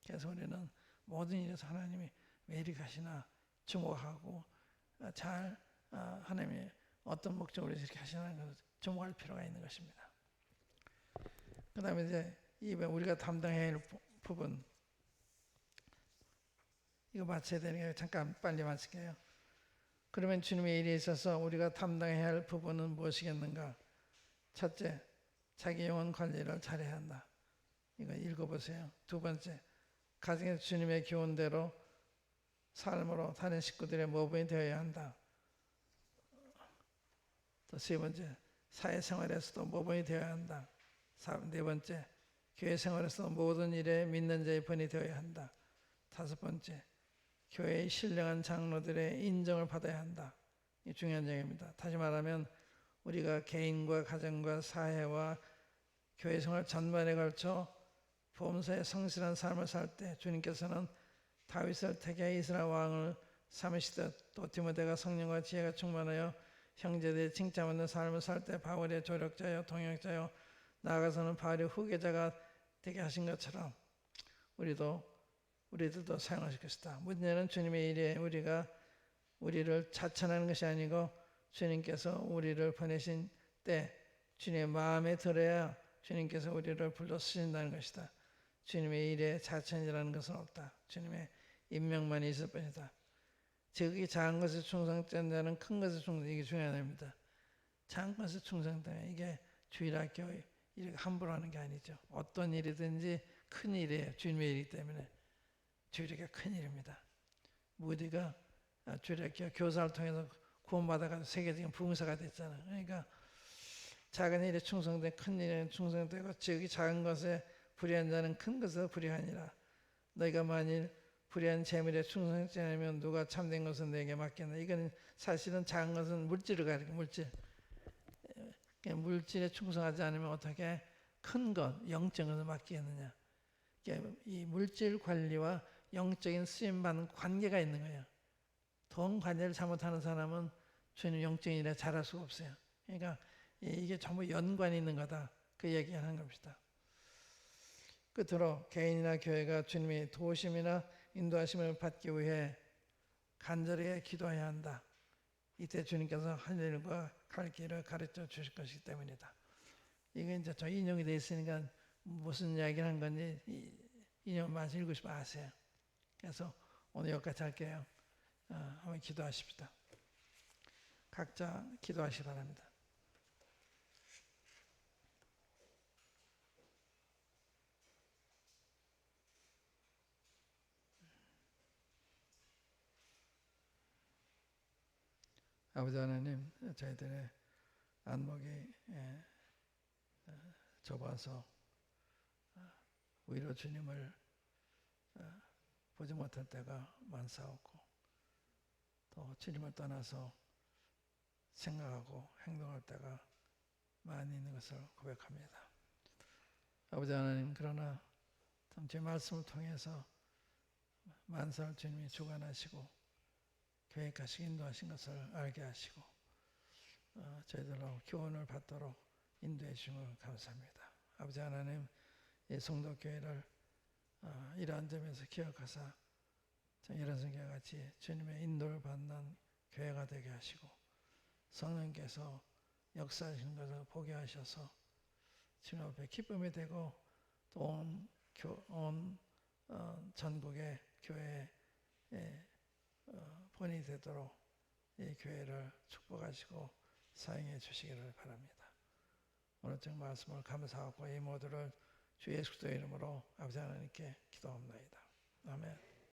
그래서 우리는 모든 일에서 하나님이 왜 이렇게 하시나 주목하고 잘 하나님이 어떤 목적으로 이렇게 하시나는 것을 주목할 필요가 있는 것입니다. 그 다음에 이제 우리가 담당해야 할 부분 이거 마쳐야 되니까 잠깐 빨리 마칠게요. 그러면 주님의 일에 있어서 우리가 담당해야 할 부분은 무엇이겠는가? 첫째, 자기 영혼 관리를 잘해야 한다. 이거 읽어보세요. 두 번째, 가정에서 주님의 교훈대로 삶으로 다른 식구들의 모범이 되어야 한다. 또 세 번째, 사회생활에서도 모범이 되어야 한다. 네 번째, 교회 생활에서 모든 일에 믿는 자의 본이 되어야 한다. 다섯 번째, 교회의 신령한 장로들의 인정을 받아야 한다. 이 중요한 점입니다. 다시 말하면 우리가 개인과 가정과 사회와 교회 생활 전반에 걸쳐 범사에 성실한 삶을 살 때 주님께서는 다윗을 택해 이스라엘 왕을 삼으시듯 또 디모데가 성령과 지혜가 충만하여 형제들의 칭찬받는 삶을 살 때 바울의 조력자요 동역자요 나아가서는 바울의 후계자가 되게 하신 것처럼 우리들도 사용하실 것이다. 문제는 주님의 일에 우리를 자천하는 것이 아니고 주님께서 우리를 보내신 때 주님의 마음에 들어야 주님께서 우리를 불러 쓰신다는 것이다. 주님의 일에 자천이라는 것은 없다. 주님의 임명만 있을 뿐이다. 즉이 작은 것에 충성된 자는 큰 것에 충성. 이게 중요한 겁니다. 작은 것에 충성되면 이게 주일학교 이렇게 함부로 하는 게 아니죠. 어떤 일이든지 큰 일이에요. 주님의 일이기 때문에 주일학교 큰 일입니다. 무디가 주일학교 교사를 통해서 구원받아가지고 세계적인 부흥사가 됐잖아요. 그러니까 작은 일에 충성된 큰 일에 충성되고 즉이 작은 것에 불의한 자는 큰 것에 불의하니라. 너희가 만일 불의한 재물에 충성하지 않으면 누가 참된 것은 내게 맡겠나. 이건 사실은 작은 것은 물질을 가리켜 물질. 물질에 충성하지 않으면 어떻게 큰 것, 영적인 것을 맡기겠느냐. 이 물질 관리와 영적인 쓰임받는 관계가 있는 거예요. 돈 관리를 잘못하는 사람은 주님 영적인 일에 잘할 수가 없어요. 그러니까 이게 전부 연관이 있는 거다. 그 얘기하는 겁니다. 끝으로 개인이나 교회가 주님의 도우심이나 인도하심을 받기 위해 간절하게 기도해야 한다. 이때 주님께서 할 일과 갈 길을 가르쳐 주실 것이기 때문이다. 이게 이제 저 인용이 되어 있으니까 무슨 이야기를 한 건지 인용 말씀 읽으시면 아세요. 그래서 오늘 여기까지 할게요. 한번 기도하십시다. 각자 기도하시기 바랍니다. 아버지 하나님, 저희들의 안목이 좁아서 오히려 주님을 보지 못할 때가 많사옵고 또 주님을 떠나서 생각하고 행동할 때가 많이 있는 것을 고백합니다. 아버지 하나님, 그러나 제 말씀을 통해서 만사를 주님이 주관하시고 계획하시고 인도하신 것을 알게 하시고 저희들로 교훈을 받도록 인도해 주심을 감사합니다. 아버지 하나님, 이 성도교회를 이러한 점에서 기억하사 이런 성교와 같이 주님의 인도를 받는 교회가 되게 하시고 성령께서 역사하시는 것을 보게 하셔서 주님 앞에 기쁨이 되고 또 온 전국의 교회에 본이 되도록 이 교회를 축복하시고 사용해 주시기를 바랍니다. 오늘 정 말씀을 감사하고 이 모두를 주 예수 그리스도의 이름으로 아버지 하나님께 기도합니다. 아멘.